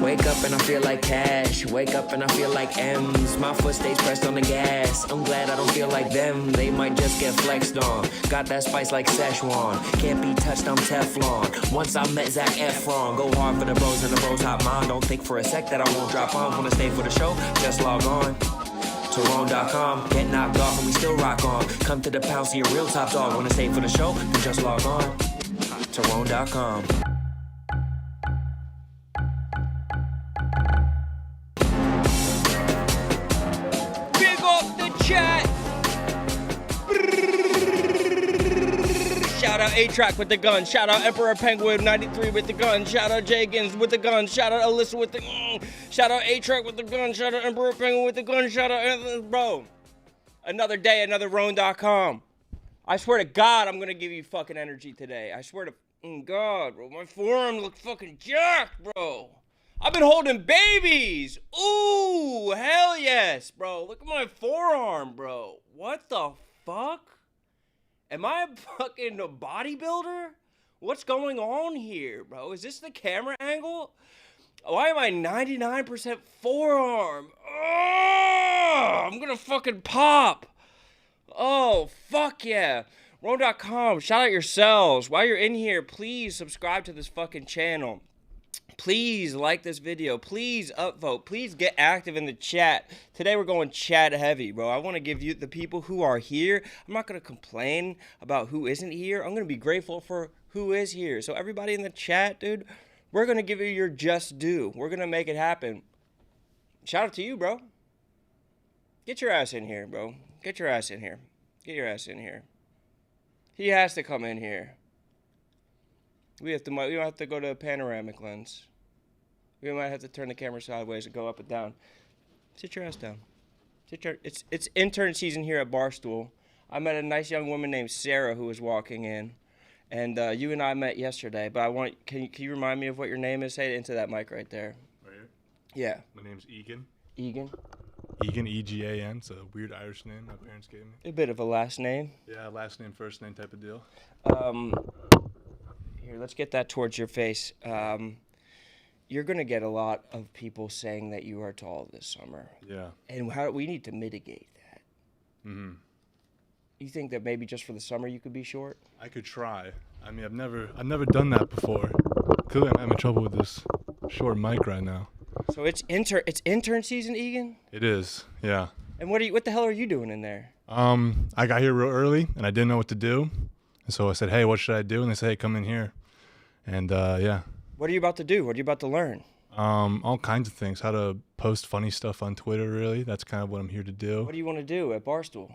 Wake up and I feel like cash. Wake up and I feel like M's. My foot stays pressed on the gas. I'm glad I don't feel like them. They might just get flexed on. Got that spice like Szechuan. Can't be touched, I'm Teflon. Once I met Zac Efron. Go hard for the bros and the bros hot mine. Don't think for a sec that I won't drop on. Wanna stay for the show? Just log on to RoneDotCom. Get knocked off and we still rock on. Come to the pound, see a real top dog. Wanna stay for the show? Then just log on to RoneDotCom. Big up the chat. Shout out A-Track with the gun. Shout out Emperor Penguin 93 with the gun. Shout out Jagans with the gun. Shout out Alyssa with the Shout out A-Track with the gun. Shout out Emperor Penguin with the gun. Shout out bro. Another day, another RoneDotCom. I swear to God, I'm gonna give you fucking energy today. I swear to God, bro. My forearm looks fucking jacked, bro. I've been holding babies. Ooh, hell yes, bro. Look at my forearm, bro. What the fuck? Am I a fucking bodybuilder? What's going on here, bro? Is this the camera angle? Why am I 99% forearm? Oh, I'm gonna fucking pop. Oh, fuck yeah. RoneDotCom, shout out yourselves. While you're in here, please subscribe to this fucking channel. Please like this video. Please upvote. Please get active in the chat. Today we're going chat heavy, bro. I want to give you the people who are here. I'm not going to complain about who isn't here. I'm going to be grateful for who is here. So everybody in the chat, dude, we're going to give you your just due. We're going to make it happen. Shout out to you, bro. Get your ass in here, bro. Get your ass in here. Get your ass in here. He has to come in here. We don't have to go to a panoramic lens. We might have to turn the camera sideways and go up and down. Sit your ass down. It's intern season here at Barstool. I met a nice young woman named Sarah who was walking in, and you and I met yesterday. But can you remind me of what your name is? Say it into that mic right there. Right here? Yeah. My name's Egan. Egan. Egan, E-G-A-N. It's a weird Irish name my parents gave me. A bit of a last name. Yeah, last name, first name type of deal. Here, let's get that towards your face. You're going to get a lot of people saying that you are tall this summer. Yeah. And we need to mitigate that. Mm-hmm. You think that maybe just for the summer you could be short? I could try. I mean, I've never done that before. Clearly, I'm having trouble with this short mic right now. So it's intern season, Egan? It is, yeah. And what the hell are you doing in there? I got here real early, and I didn't know what to do. And so I said, hey, what should I do? And they said, hey, come in here. And, yeah. What are you about to do? What are you about to learn? All kinds of things. How to post funny stuff on Twitter, really. That's kind of what I'm here to do. What do you want to do at Barstool?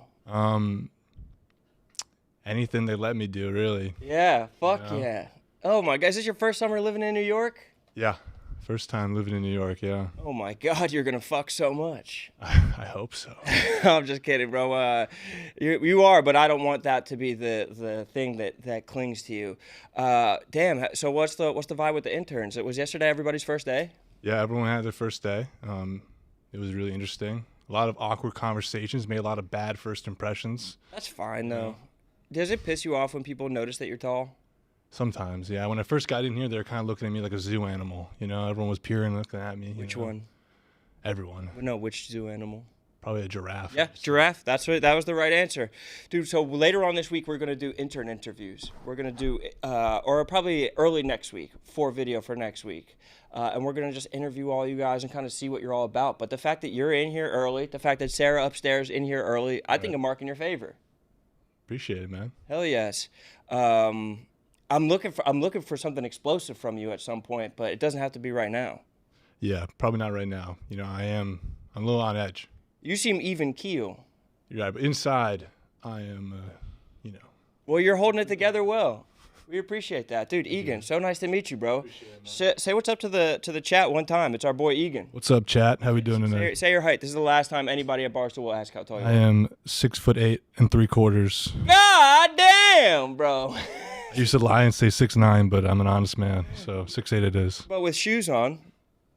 Anything they let me do, really. Yeah, fuck yeah. Oh, my God. Is this your first summer living in New York? Yeah. First time living in New York, yeah. Oh, my God. You're going to fuck so much. I hope so. I'm just kidding, bro. You are, but I don't want that to be the thing that clings to you. Damn. So what's the vibe with the interns? It was yesterday everybody's first day? Yeah, everyone had their first day. It was really interesting. A lot of awkward conversations, made a lot of bad first impressions. That's fine, though. Does it piss you off when people notice that you're tall? Sometimes, yeah. When I first got in here, they were kind of looking at me like a zoo animal. You know, everyone was peering, looking at me. Which one? Everyone. No, which zoo animal? Probably a giraffe. Yeah, giraffe. That was the right answer. Dude, so later on this week, we're going to do intern interviews. We're going to do, or probably early next week, video for next week. And we're going to just interview all you guys and kind of see what you're all about. But the fact that you're in here early, the fact that Sarah upstairs in here early, I think I'm marking your favor. Appreciate it, man. Hell yes. I'm looking for something explosive from you at some point, but it doesn't have to be right now. Yeah, probably not right now. You know, I'm a little on edge. You seem even keel. You're right, but inside, I am, Well, you're holding it together well. We appreciate that. Dude, Egan, so nice to meet you, bro. Say what's up to the chat one time. It's our boy Egan. What's up, chat? How we doing tonight? Say your height. This is the last time anybody at Barstool will ask how tall you are. I am 6'8" 3/4. God damn, bro. I used to lie and say 6'9", but I'm an honest man, so 6'8" it is. But with shoes on.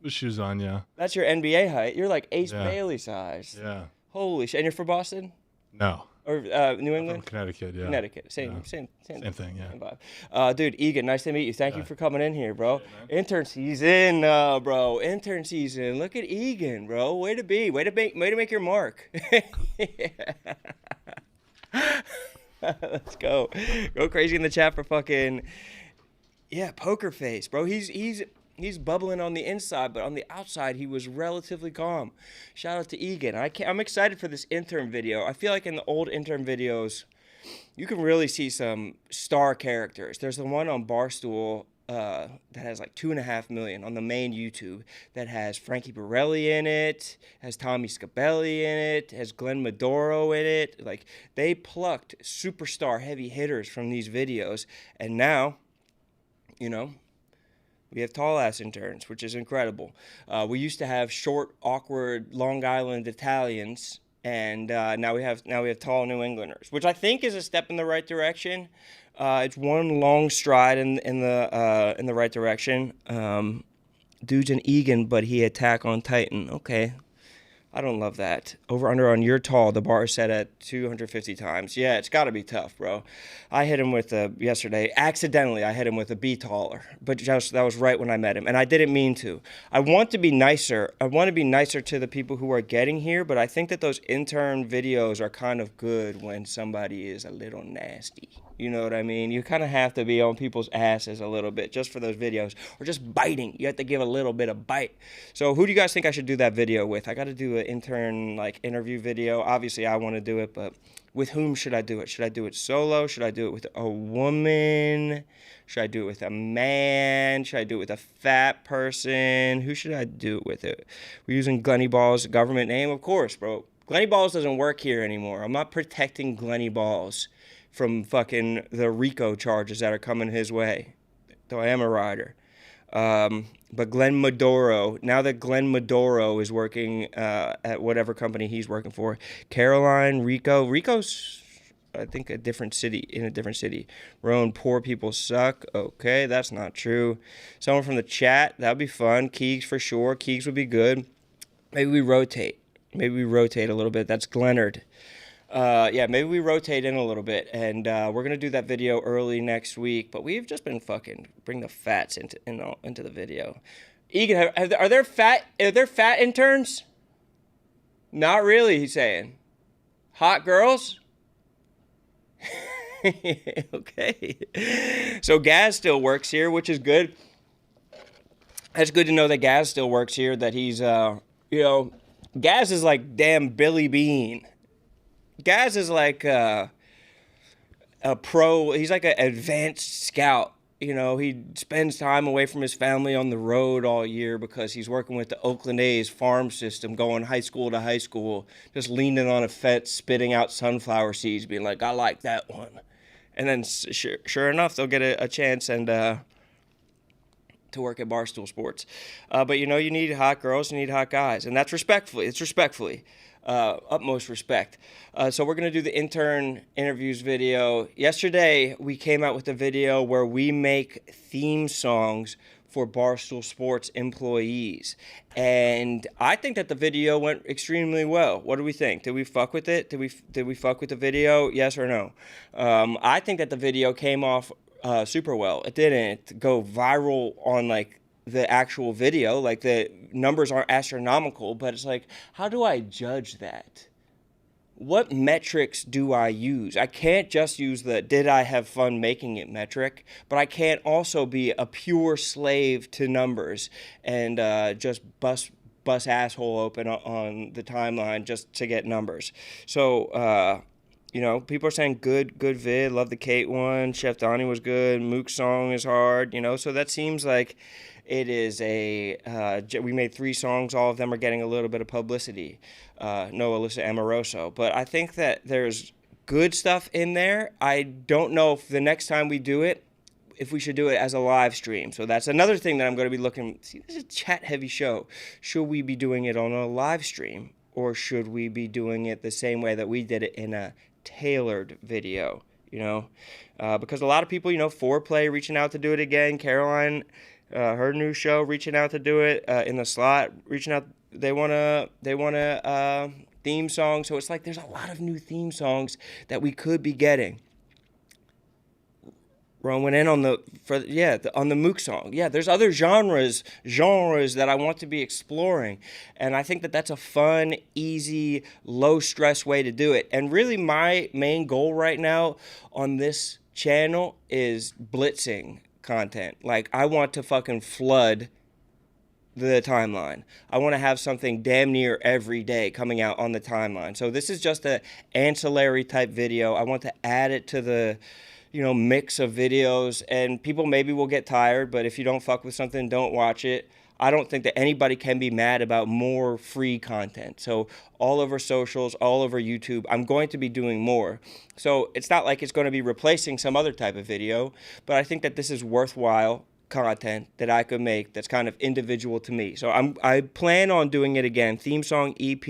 With shoes on, yeah. That's your NBA height. You're like Ace Bailey size. Yeah. Holy shit. And you're from Boston? No. Or New England? From Connecticut, yeah. Connecticut. Same Yeah. thing, Same thing, yeah. same vibe. Dude, Egan, nice to meet you. Thank you for coming in here, bro. Yeah, Intern season, bro. Intern season. Look at Egan, bro. Way to be. Way to make your mark. Let's go. Go crazy in the chat for fucking poker face, bro. He's bubbling on the inside, but on the outside, he was relatively calm. Shout out to Egan. I'm excited for this Intern video. I feel like in the old Intern videos, you can really see some star characters. There's the one on Barstool that has like 2.5 million on the main YouTube that has Frankie Borelli in it, has Tommy Scabelli in it, has Glenn Medoro in it. Like, they plucked superstar heavy hitters from these videos, and now, you know, we have tall-ass interns, which is incredible. We used to have short, awkward Long Island Italians, and now we have tall New Englanders, which I think is a step in the right direction. It's one long stride in the right direction. Dude's an Egan, but he attack on Titan. Okay. I don't love that. Over under on You're Tall, the bar is set at 250 times. Yeah, it's got to be tough, bro. I hit him with yesterday. Accidentally, I hit him with a Be Taller. But that was right when I met him. And I didn't mean to. I want to be nicer. I want to be nicer to the people who are getting here. But I think that those intern videos are kind of good when somebody is a little nasty. You know what I mean? You kind of have to be on people's asses a little bit just for those videos. Or just biting. You have to give a little bit of bite. So who do you guys think I should do that video with? I got to do an intern interview video. Obviously, I want to do it, but with whom should I do it? Should I do it solo? Should I do it with a woman? Should I do it with a man? Should I do it with a fat person? Who should I do it with? We're using Glenny Balls' government name? Of course, bro. Glenny Balls doesn't work here anymore. I'm not protecting Glenny Balls from fucking the RICO charges that are coming his way, though I am a rider. But Glenn Medoro, now that Glenn Medoro is working at whatever company he's working for, Caroline, Rico's, I think, in a different city. Rone, poor people suck. Okay, that's not true. Someone from the chat, that would be fun. Keegs for sure. Keegs would be good. Maybe we rotate a little bit. That's Glennard. Maybe we rotate in a little bit, and we're gonna do that video early next week. But we've just been fucking bring the fats into the video. Egan, are there fat interns? Not really, he's saying. Hot girls? Okay. So Gaz still works here, which is good. That's good to know that Gaz still works here. That he's Gaz is like damn Billy Bean. Gaz is like a pro. He's like an advanced scout. You know, he spends time away from his family on the road all year because he's working with the Oakland A's farm system, going high school to high school, just leaning on a fence, spitting out sunflower seeds, being like, I like that one. And then sure enough, they'll get a chance and to work at Barstool Sports. But, you need hot girls, you need hot guys. And that's respectfully. It's respectfully. Utmost respect. So we're going to do the intern interviews video. Yesterday, we came out with a video where we make theme songs for Barstool Sports employees. And I think that the video went extremely well. What do we think? Did we fuck with it? Did we fuck with the video? Yes or no? I think that the video came off super well. It didn't go viral on the actual video, the numbers aren't astronomical, but it's how do I judge that? What metrics do I use? I can't just use the did I have fun making it metric, but I can't also be a pure slave to numbers and just bust asshole open on the timeline just to get numbers. So, people are saying good vid, love the Kate one, Chef Donnie was good, Mook's song is hard, so that seems like it is we made 3 songs, all of them are getting a little bit of publicity. No Alyssa Amoroso. But I think that there's good stuff in there. I don't know if the next time we do it, if we should do it as a live stream. So that's another thing that I'm going to be looking. See, this is a chat-heavy show. Should we be doing it on a live stream? Or should we be doing it the same way that we did it in a tailored video? Because a lot of people, Foreplay reaching out to do it again. Caroline, her new show, reaching out to do it in the slot, reaching out. They wanna theme song. So it's like there's a lot of new theme songs that we could be getting. Ron went in on on the Mook song. Yeah, there's other genres that I want to be exploring, and I think that that's a fun, easy, low stress way to do it. And really, my main goal right now on this channel is blitzing content. Like, I want to fucking flood the timeline. I want to have something damn near every day coming out on the timeline. So this is just an ancillary type video. I want to add it to the mix of videos, and people maybe will get tired, but if you don't fuck with something, don't watch it. I don't think that anybody can be mad about more free content. So all over socials, all over YouTube, I'm going to be doing more. So it's not like it's going to be replacing some other type of video, but I think that this is worthwhile content that I could make that's kind of individual to me. So I plan on doing it again. Theme song app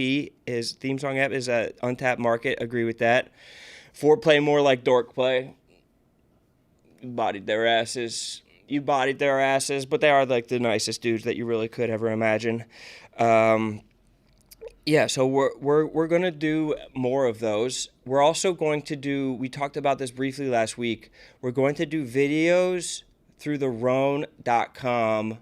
is a untapped market. Agree with that. Foreplay more like dork play. You bodied their asses, but they are like the nicest dudes that you really could ever imagine. Yeah, so we're gonna do more of those. We're also going to do, we talked about this briefly last week, we're going to do videos through the RoneDotCom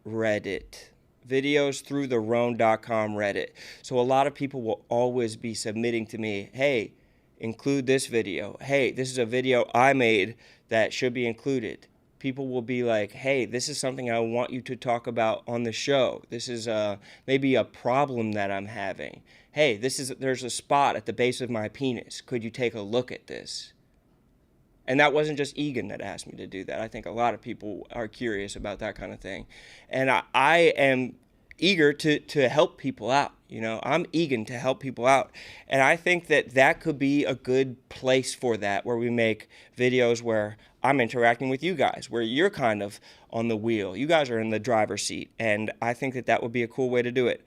Reddit. Videos through the RoneDotCom Reddit. So a lot of people will always be submitting to me, hey, include this video. Hey, this is a video I made that should be included. People will be like, hey, this is something I want you to talk about on the show. This is maybe a problem that I'm having. Hey, there's a spot at the base of my penis. Could you take a look at this? And that wasn't just Egan that asked me to do that. I think a lot of people are curious about that kind of thing. And I am eager to help people out. I'm Egan to help people out. And I think that could be a good place for that, where we make videos where I'm interacting with you guys, where you're kind of on the wheel. You guys are in the driver's seat. And I think that would be a cool way to do it.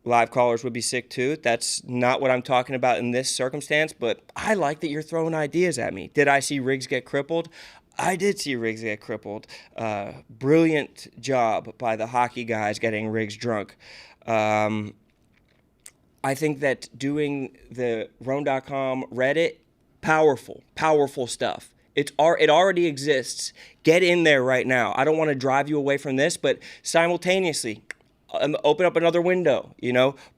Live callers would be sick too. That's not what I'm talking about in this circumstance, but I like that you're throwing ideas at me. Did I see Riggs get crippled? I did see Riggs get crippled. Brilliant job by the hockey guys getting Riggs drunk. I think that doing the RoneDotCom Reddit, powerful stuff. It already exists. Get in there right now. I don't want to drive you away from this, but simultaneously, open up another window,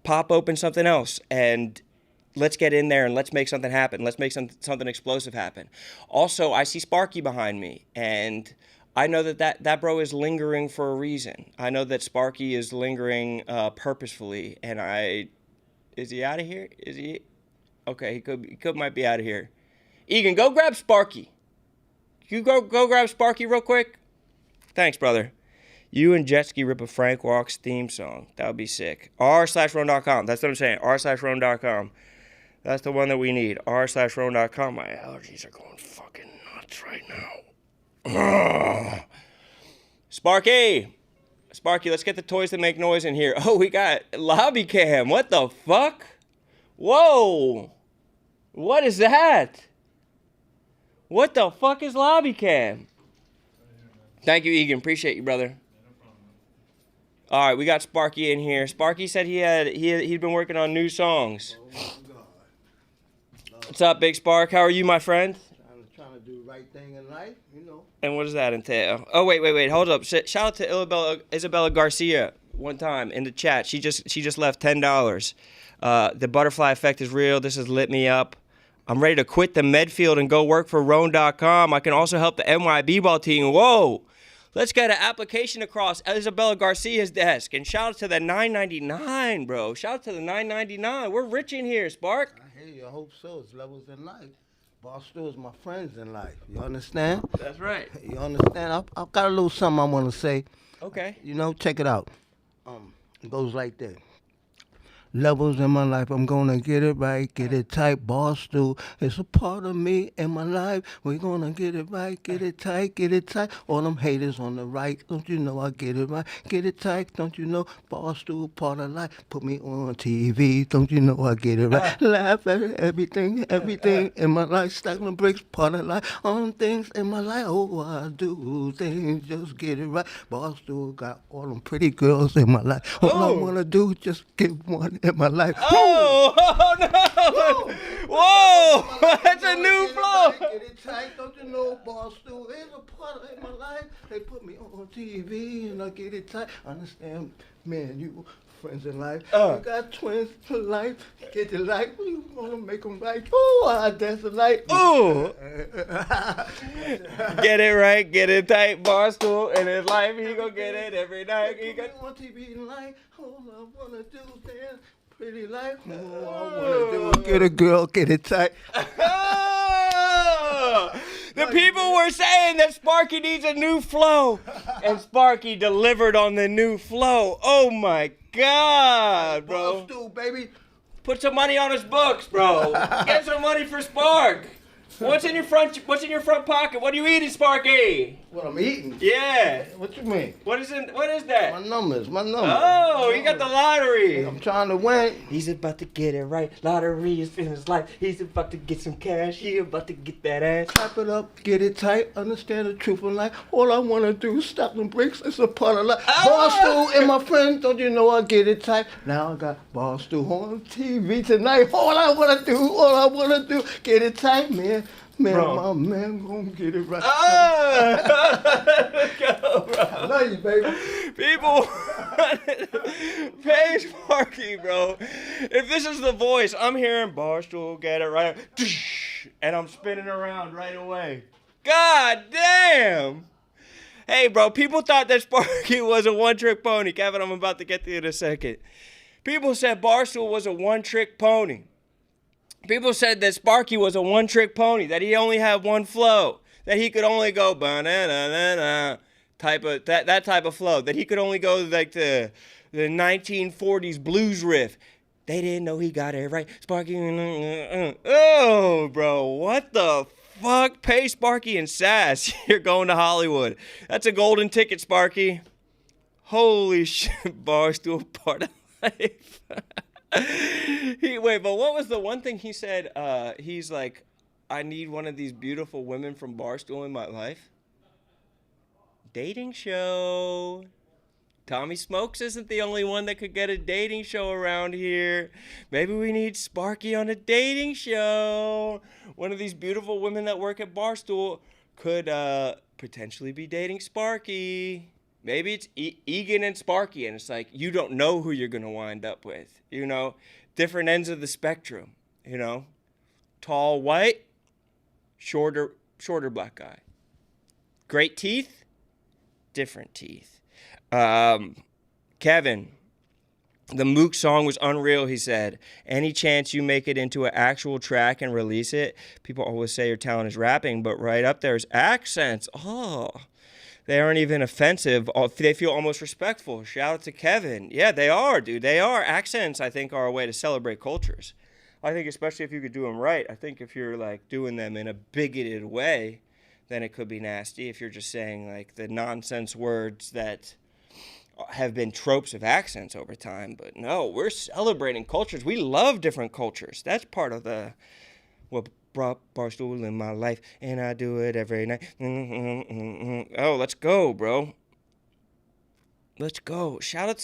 pop open something else, and let's get in there and let's make something happen. Let's make something explosive happen. Also, I see Sparky behind me, and I know that bro is lingering for a reason. I know that Sparky is lingering purposefully, and is he out of here? Is he? Okay, he might be out of here. Egan, go grab Sparky. You go grab Sparky real quick. Thanks, brother. You and Jetski rip a Frank Walks theme song. That would be sick. r/RoneDotCom. That's what I'm saying. r/RoneDotCom. That's the one that we need. r/RoneDotCom. My allergies are going fucking nuts right now. Sparky, let's get the toys that make noise in here. Oh, we got lobby cam. What the fuck? Whoa. What is that? What the fuck is lobby cam? Thank you, Egan. Appreciate you, brother. All right, we got Sparky in here. Sparky said he'd been working on new songs. Oh my God. What's up, Big Spark? How are you, my friend? Trying to do the right thing in life, And what does that entail? Oh, wait. Hold up. Shout out to Isabella Garcia one time in the chat. She just left $10. The butterfly effect is real. This has lit me up. I'm ready to quit the Medfield and go work for RoneDotCom. I can also help the NYB ball team. Whoa. Let's get an application across Isabella Garcia's desk. And shout out to the $9.99, bro. Shout out to the $9.99. We're rich in here, Spark. I hear you. I hope so. It's levels in life. Boss stores my friends in life. You understand? That's right. You understand? I've got a little something I want to say. Okay. Check it out. It goes like this. Levels in my life, I'm gonna get it right, get it tight, boss do. It's a part of me in my life. We're gonna get it right, get it tight, get it tight. All them haters on the right, don't you know I get it right? Get it tight, don't you know? Boss do, part of life. Put me on TV, don't you know I get it right? Laugh at everything in my life. Stacking bricks, part of life. On things in my life, oh, I do things, just get it right. Boss do, got all them pretty girls in my life. All I wanna do, just get one. in my life. Oh no! Whoa! That's a new flow. Get it tight, don't you know, boss? Still is a part of my life. They put me on TV and I get it tight. Understand, man, you friends in life. You got twins for life. Get it right. You wanna make them right. Oh, I dance the night. Ooh! Get it right, get it tight, Barstool. In his life, he gon' get it every night. He got on TV tonight. All I wanna do is dance. Pretty life. All I wanna do is get a girl, get it tight. The people were saying that Sparky needs a new flow, and Sparky delivered on the new flow. Oh my God, bro! Barstool, baby. Put some money on his books, bro. Get some money for Spark. What's in your front pocket? What are you eating, Sparky? What I'm eating? Yeah. What you mean? What is that? My numbers. Oh, you got the lottery. I'm trying to win. He's about to get it right. Lottery is in his life. He's about to get some cash. He about to get that ass. Clap it up, get it tight, understand the truth of life. All I wanna do is stop them bricks. It's a part of life. Barstool and my friends, don't you know I get it tight? Now I got Barstool on TV tonight. All I wanna do, get it tight, man. Man, Bro. my man gonna get it right. Let's go, bro. I love you, baby. People, pay Sparky, bro. If this is the voice, I'm hearing Barstool, get it right, and I'm spinning around right away. God damn. Hey, bro, people thought that Sparky was a one-trick pony. Kevin, I'm about to get to you in a second. People said Barstool was a one-trick pony. People said that Sparky was a one-trick pony, that he only had one flow, that he could only go ba-na-na-na-na type of that type of flow, that he could only go like the 1940s blues riff. They didn't know he got it right. Sparky, oh, bro, what the fuck? Pay Sparky and Sass. You're going to Hollywood. That's a golden ticket, Sparky. Holy shit, Barstool part of life. Wait, but what was the one thing he said? He's like, I need one of these beautiful women from Barstool in my life. Dating show. Tommy Smokes isn't the only one that could get a dating show around here. Maybe we need Sparky on a dating show. One of these beautiful women that work at Barstool could potentially be dating Sparky. Maybe it's Egan and Sparky, and it's like, you don't know who you're going to wind up with, you know? Different ends of the spectrum, you know? Tall white, shorter black guy. Great teeth, different teeth. Kevin, the Mook song was unreal, he said. Any chance you make it into an actual track and release it? People always say your talent is rapping, but right up there is accents. Oh, they aren't even offensive. They feel almost respectful. Shout out to Kevin. Yeah, they are, dude. They are. Accents, I think, are a way to celebrate cultures. I think especially if you could do them right. I think if you're, like, doing them in a bigoted way, then it could be nasty. If you're just saying, like, the nonsense words that have been tropes of accents over time. But no, we're celebrating cultures. We love different cultures. That's part of what brought Barstool in my life, and I do it every night. Oh, let's go, bro. Let's go. Shout out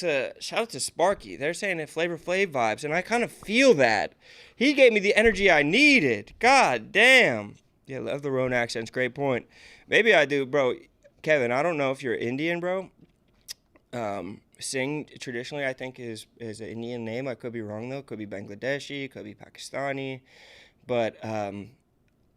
to Sparky. They're saying it Flavor Flav vibes, and I kind of feel that. He gave me the energy I needed. God damn. Yeah, love the Rhone accents. Great point. Maybe I do, bro. Kevin, I don't know if you're Indian, bro. Singh traditionally, I think, is an Indian name. I could be wrong, though. Could be Bangladeshi, could be Pakistani. But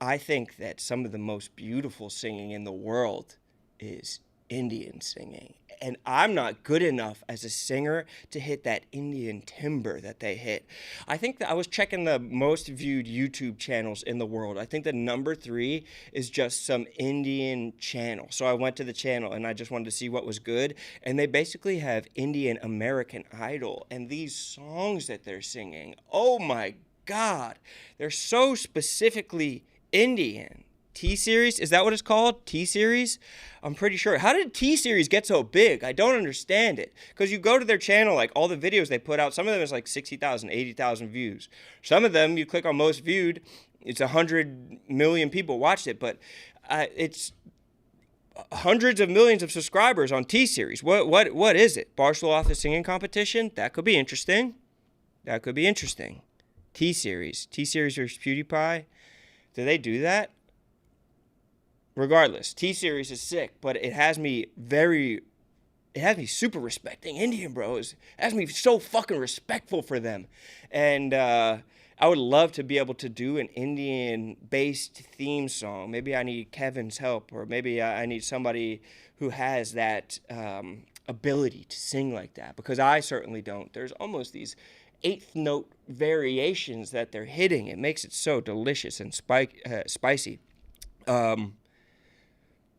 I think that some of the most beautiful singing in the world is Indian singing. And I'm not good enough as a singer to hit that Indian timbre that they hit. I think that I was checking the most viewed YouTube channels in the world. I think the number 3 is just some Indian channel. So I went to the channel and I just wanted to see what was good. And they basically have Indian American Idol. And these songs that they're singing, oh my God, they're so specifically Indian. T-Series? Is that what it's called? T-Series? I'm pretty sure. How did T-Series get so big? I don't understand it. Because you go to their channel, like all the videos they put out, some of them is like 60,000, 80,000 views. Some of them, you click on most viewed, it's 100 million people watched it, but it's hundreds of millions of subscribers on T-Series. What is it? Barstool Office Singing Competition? That could be interesting. That could be interesting. T-Series versus PewDiePie. Do they do that? Regardless, T-Series is sick, but it has me super respecting Indian bros. It has me so fucking respectful for them. And I would love to be able to do an Indian-based theme song. Maybe I need Kevin's help, or maybe I need somebody who has that ability to sing like that, because I certainly don't. There's almost these eighth note variations that they're hitting. It makes it so delicious and spicy.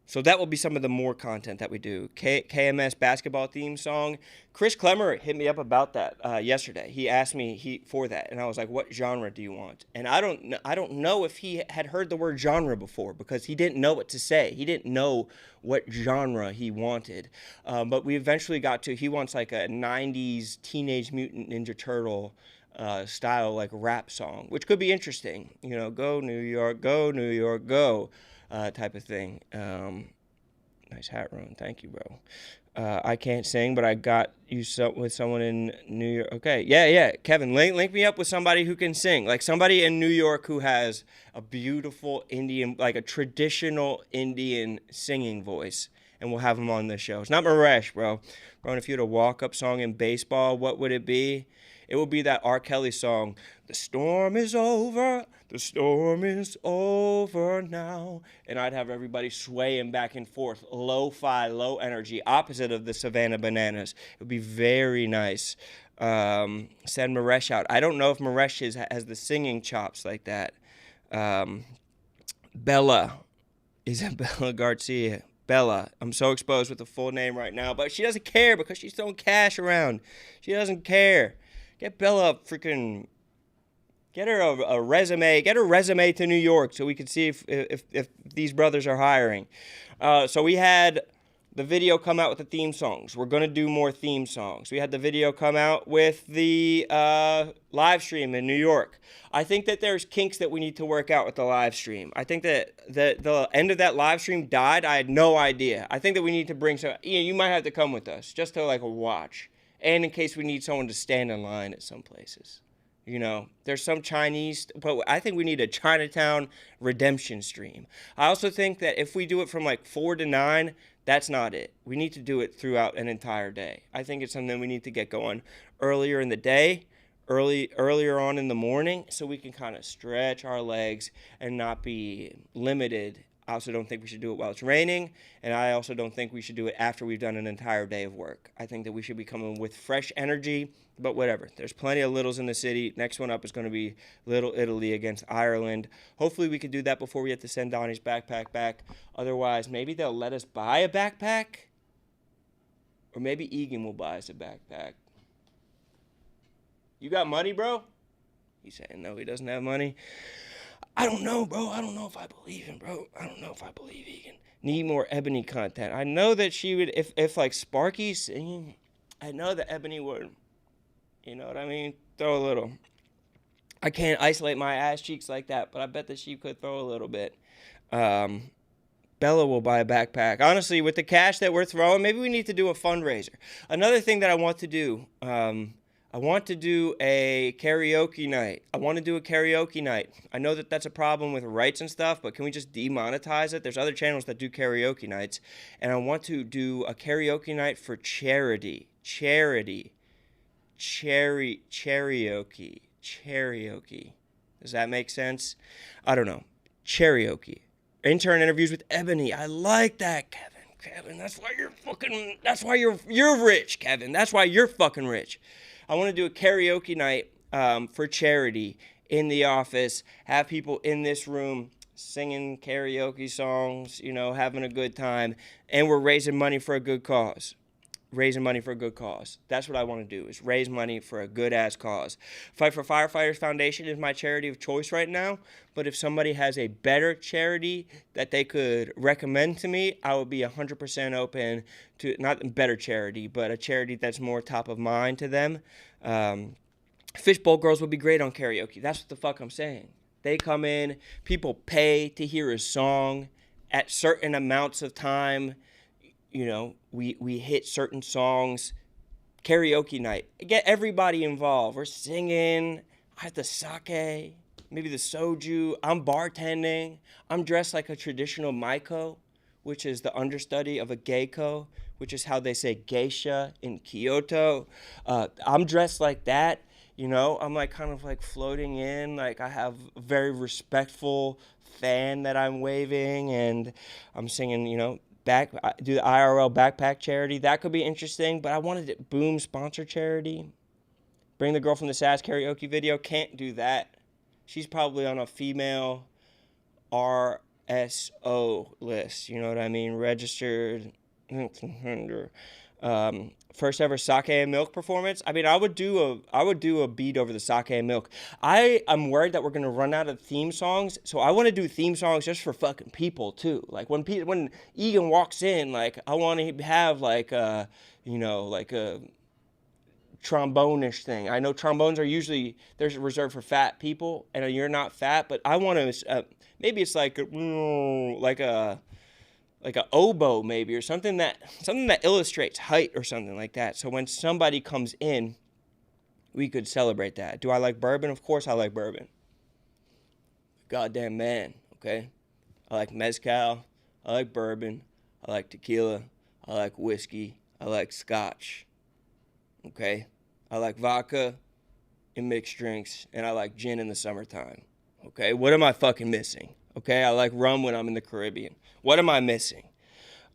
So that will be some of the more content that we do. KMS basketball theme song. Chris Clemmer hit me up about that yesterday. He asked me for that, and I was like, "What genre do you want?" And I don't know if he had heard the word genre before, because he didn't know what to say. He didn't know what genre he wanted. But we eventually got to, he wants like a 90s Teenage Mutant Ninja Turtle style, like rap song, which could be interesting. You know, go New York, go. Type of thing. Nice hat, Ron. Thank you, bro. I can't sing, but I got you with someone in New York. Okay, yeah. Kevin, link me up with somebody who can sing. Like somebody in New York who has a beautiful Indian, like a traditional Indian singing voice, and we'll have him on the show. It's not Maresh, bro. Bro, if you had a walk-up song in baseball, what would it be? It would be that R. Kelly song, "The storm is over, the storm is over now." And I'd have everybody swaying back and forth, lo-fi, low energy, opposite of the Savannah Bananas. It would be very nice. Send Maresh out. I don't know if Maresh has the singing chops like that. Bella. Isabella Garcia. Bella. I'm so exposed with the full name right now, but she doesn't care because she's throwing cash around. She doesn't care. Get Bella get her a resume. Get her resume to New York so we can see if these brothers are hiring. So we had the video come out with the theme songs. We're going to do more theme songs. We had the video come out with the live stream in New York. I think that there's kinks that we need to work out with the live stream. I think that the end of that live stream died. I had no idea. I think that we need to bring some, you might have to come with us just to like watch. And in case we need someone to stand in line at some places. You know, there's some Chinese, but I think we need a Chinatown redemption stream. I also think that if we do it from like 4 to 9, that's not it. We need to do it throughout an entire day. I think it's something we need to get going earlier in the day, earlier on in the morning, so we can kind of stretch our legs and not be limited. I also don't think we should do it while it's raining, and I also don't think we should do it after we've done an entire day of work. I think that we should be coming with fresh energy, but whatever. There's plenty of littles in the city. Next one up is going to be Little Italy against Ireland. Hopefully we can do that before we have to send Donnie's backpack back. Otherwise, maybe they'll let us buy a backpack, or maybe Egan will buy us a backpack. You got money, bro? He's saying no, he doesn't have money. I don't know, bro. I don't know if I believe him, bro. I don't know if I believe Egan. Need more Ebony content. I know that she would, if like Sparky's singing, I know that Ebony would, you know what I mean? Throw a little. I can't isolate my ass cheeks like that, but I bet that she could throw a little bit. Bella will buy a backpack. Honestly, with the cash that we're throwing, maybe we need to do a fundraiser. Another thing that I want to do, I want to do a karaoke night. I know that that's a problem with rights and stuff, but can we just demonetize it? There's other channels that do karaoke nights, and I want to do a karaoke night for charity. Karaoke. Does that make sense? I don't know. Karaoke. Intern interviews with Ebony. I like that, Kevin, that's why you're rich, Kevin. That's why you're fucking rich. I want to do a karaoke night for charity in the office, have people in this room singing karaoke songs, you know, having a good time, and we're raising money for a good cause. That's what I want to do, is raise money for a good-ass cause. Fight for Firefighters Foundation is my charity of choice right now, but if somebody has a better charity that they could recommend to me, I would be 100% open to, not a better charity, but a charity that's more top of mind to them. Fishbowl Girls would be great on karaoke. That's what the fuck I'm saying. They come in, people pay to hear a song at certain amounts of time. You know, we hit certain songs karaoke night. Get everybody involved. We're singing. I have the sake, maybe the soju. I'm bartending. I'm dressed like a traditional maiko, which is the understudy of a geiko, which is how they say geisha in Kyoto. I'm dressed like that. You know, I'm like kind of like floating in. Like I have a very respectful fan that I'm waving, and I'm singing, you know, do the IRL backpack charity. That could be interesting, but I wanted it Boom sponsor charity. Bring the girl from the SAS karaoke video. Can't do that. She's probably on a female RSO list. You know what I mean? Registered. First ever sake and milk performance. I mean, I would do a beat over the sake and milk. I am worried that we're gonna run out of theme songs, so I want to do theme songs just for fucking people too. Like when Egan walks in, like I want to have like a, you know, like a trombone-ish thing. I know trombones are usually there's reserved for fat people, and you're not fat, but I want to maybe it's like a oboe maybe, or something that illustrates height or something like that. So when somebody comes in, we could celebrate that. Do I like bourbon? Of course I like bourbon. Goddamn man, okay? I like mezcal. I like bourbon. I like tequila. I like whiskey. I like scotch. Okay? I like vodka and mixed drinks, and I like gin in the summertime. Okay? What am I fucking missing? Okay? I like rum when I'm in the Caribbean. What am I missing?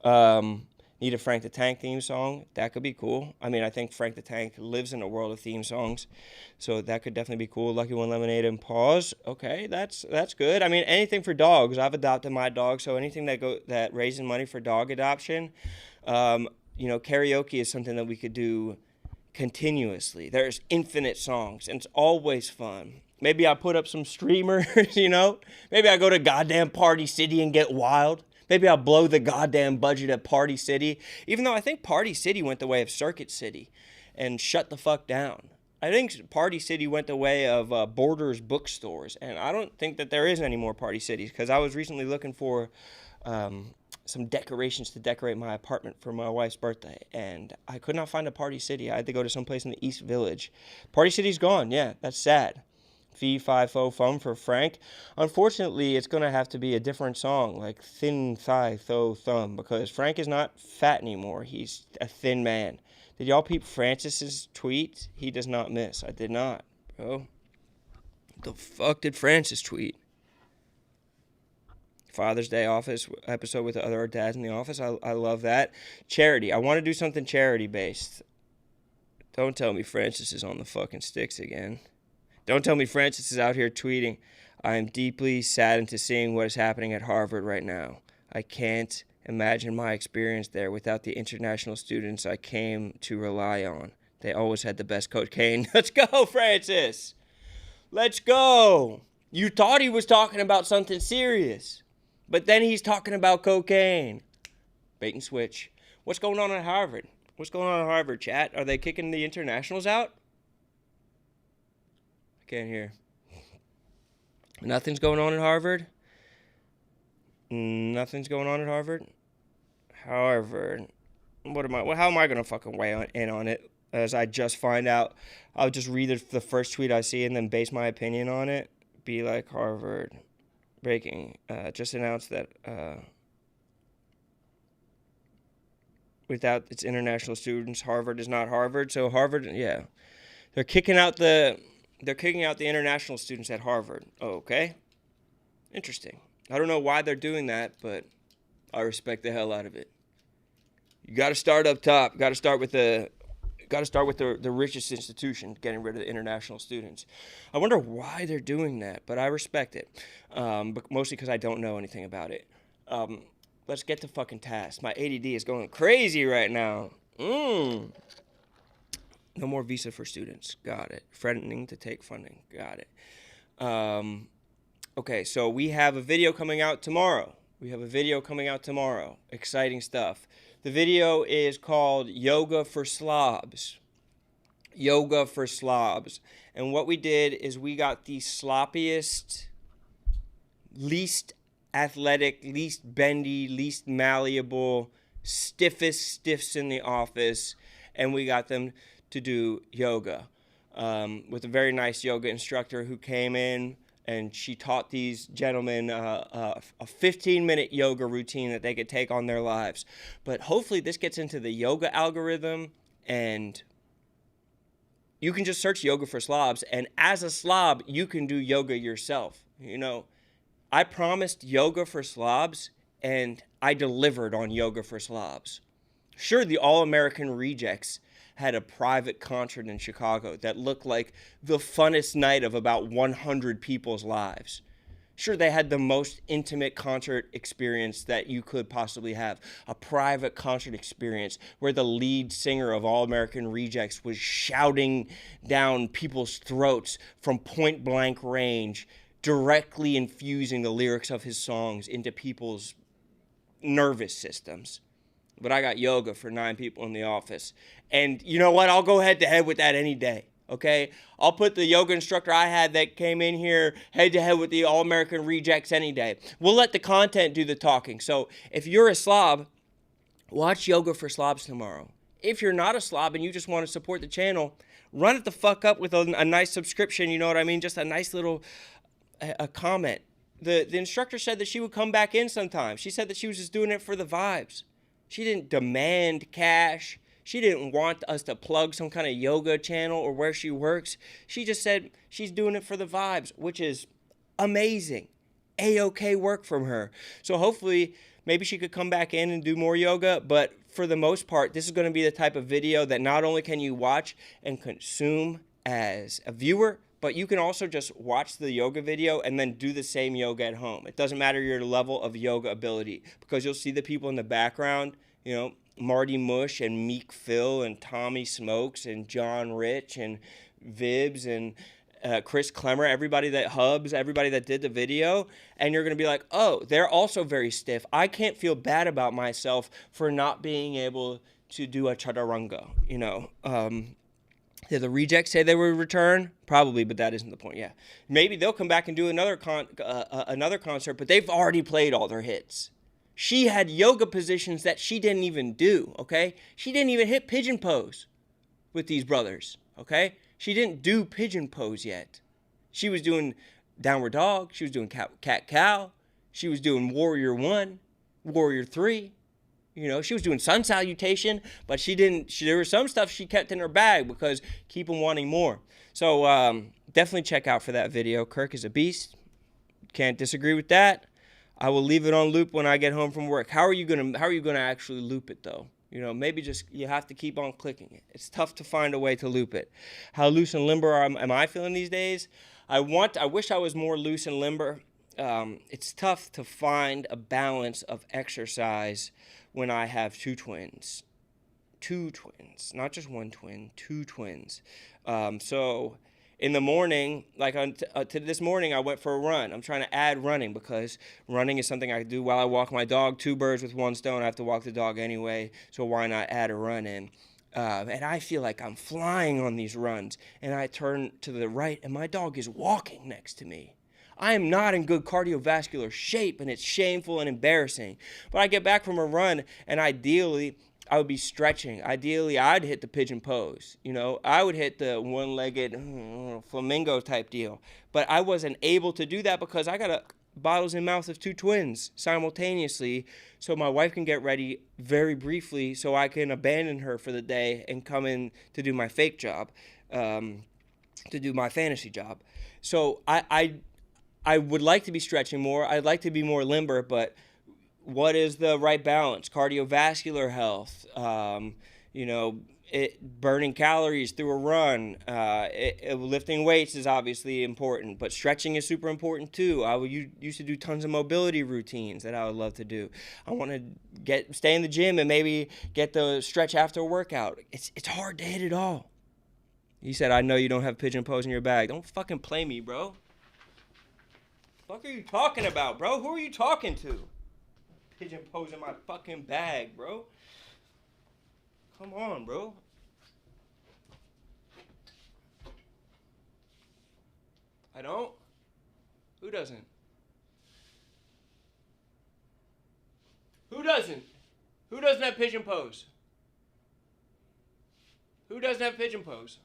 Need a Frank the Tank theme song. That could be cool. I mean, I think Frank the Tank lives in a world of theme songs, so that could definitely be cool. Lucky One Lemonade and Pause. Okay, that's good. I mean, anything for dogs. I've adopted my dog, so anything that raises money for dog adoption. You know, karaoke is something that we could do continuously. There's infinite songs, and it's always fun. Maybe I put up some streamers, you know? Maybe I go to goddamn Party City and get wild. Maybe I'll blow the goddamn budget at Party City, even though I think Party City went the way of Circuit City and shut the fuck down. I think Party City went the way of Borders bookstores, and I don't think that there is any more Party Cities, because I was recently looking for some decorations to decorate my apartment for my wife's birthday, and I could not find a Party City. I had to go to some place in the East Village. Party City's gone. Yeah, that's sad. Fee, fi, fo, fum for Frank. Unfortunately, it's going to have to be a different song, like Thin Thigh, Tho, Thumb, because Frank is not fat anymore. He's a thin man. Did y'all peep Francis's tweet? He does not miss. I did not, bro. What the fuck did Francis tweet? Father's Day office episode with the other dads in the office. I love that. Charity. I want to do something charity-based. Don't tell me Francis is on the fucking sticks again. Don't tell me Francis is out here tweeting, I am deeply saddened to seeing what is happening at Harvard right now. I can't imagine my experience there without the international students I came to rely on. They always had the best cocaine. Let's go, Francis. Let's go. You thought he was talking about something serious, but then he's talking about cocaine. Bait and switch. What's going on at Harvard? What's going on at Harvard, chat? Are they kicking the internationals out? Can't hear. Nothing's going on at Harvard? Nothing's going on at Harvard? Harvard. How am I going to fucking weigh in on it? As I just find out, I'll just read the first tweet I see and then base my opinion on it. Be like Harvard. Breaking. Just announced that without its international students, Harvard is not Harvard. So Harvard, yeah. They're kicking out the international students at Harvard. Oh, okay. Interesting. I don't know why they're doing that, but I respect the hell out of it. You got to start up top. Got to start with the richest institution, getting rid of the international students. I wonder why they're doing that, but I respect it. But mostly because I don't know anything about it. Let's get to fucking task. My ADD is going crazy right now. No more visa for students. Got it. Threatening to take funding. Got it. Okay, so we have a video coming out tomorrow. Exciting stuff. The video is called Yoga for Slobs. And what we did is we got the sloppiest, least athletic, least bendy, least malleable, stiffs in the office, and we got them to do yoga with a very nice yoga instructor who came in, and she taught these gentlemen a 15-minute yoga routine that they could take on their lives. But hopefully this gets into the yoga algorithm, and you can just search yoga for slobs, and as a slob, you can do yoga yourself. You know, I promised yoga for slobs, and I delivered on yoga for slobs. Sure, the All-American Rejects had a private concert in Chicago that looked like the funnest night of about 100 people's lives. Sure, they had the most intimate concert experience that you could possibly have. A private concert experience where the lead singer of All American Rejects was shouting down people's throats from point blank range, directly infusing the lyrics of his songs into people's nervous systems. But I got yoga for 9 people in the office. And you know what? I'll go head to head with that any day. Okay? I'll put the yoga instructor I had that came in here head to head with the All-American Rejects any day. We'll let the content do the talking. So if you're a slob, watch Yoga for Slobs tomorrow. If you're not a slob and you just want to support the channel, run it the fuck up with a nice subscription, you know what I mean? Just a nice little a comment. The instructor said that she would come back in sometime. She said that she was just doing it for the vibes. She didn't demand cash. She didn't want us to plug some kind of yoga channel or where she works. She just said she's doing it for the vibes, which is amazing. A-OK work from her. So hopefully, maybe she could come back in and do more yoga. But for the most part, this is going to be the type of video that not only can you watch and consume as a viewer, but you can also just watch the yoga video and then do the same yoga at home. It doesn't matter your level of yoga ability, because you'll see the people in the background, you know, Marty Mush and Meek Phil and Tommy Smokes and John Rich and Vibs and Chris Clemmer, everybody that did the video, and you're going to be like, oh, they're also very stiff. I can't feel bad about myself for not being able to do a chaturanga, you know. Did the Rejects say they would return? Probably, but that isn't the point. Yeah, maybe they'll come back and do another concert, but they've already played all their hits. She had yoga positions that she didn't even do. Okay, she didn't even hit pigeon pose with these brothers. Okay, she didn't do pigeon pose yet. She was doing downward dog. She was doing cat cow. She was doing warrior 1, warrior 3. You know, she was doing sun salutation, but there was some stuff she kept in her bag because keep them wanting more. So definitely check out for that video. Kirk is a beast. Can't disagree with that. I will leave it on loop when I get home from work. How are you gonna actually loop it though? You know, maybe just you have to keep on clicking it. It's tough to find a way to loop it. How loose and limber am I feeling these days? I wish I was more loose and limber. It's tough to find a balance of exercise when I have 2 twins. 2 twins, not just 1 twin, 2 twins. So in the morning, like to this morning, I went for a run. I'm trying to add running because running is something I do while I walk my dog. 2 birds with 1 stone. I have to walk the dog anyway, so why not add a run in? And I feel like I'm flying on these runs. And I turn to the right, and my dog is walking next to me. I am not in good cardiovascular shape, and it's shameful and embarrassing. But I get back from a run, and ideally, I would be stretching. Ideally, I'd hit the pigeon pose. You know, I would hit the one-legged flamingo type deal. But I wasn't able to do that because I got bottles in mouth of 2 twins simultaneously, so my wife can get ready very briefly so I can abandon her for the day and come in to do my fake job, to do my fantasy job. So I would like to be stretching more. I'd like to be more limber, but what is the right balance? Cardiovascular health, burning calories through a run. Lifting weights is obviously important, but stretching is super important too. Used to do tons of mobility routines that I would love to do. I want to stay in the gym and maybe get the stretch after a workout. It's hard to hit it all. He said, I know you don't have pigeon pose in your bag. Don't fucking play me, bro. What are you talking about, bro? Who are you talking to? Pigeon pose in my fucking bag, bro. Come on, bro. I don't? Who doesn't? Who doesn't? Who doesn't have pigeon pose? Who doesn't have pigeon pose?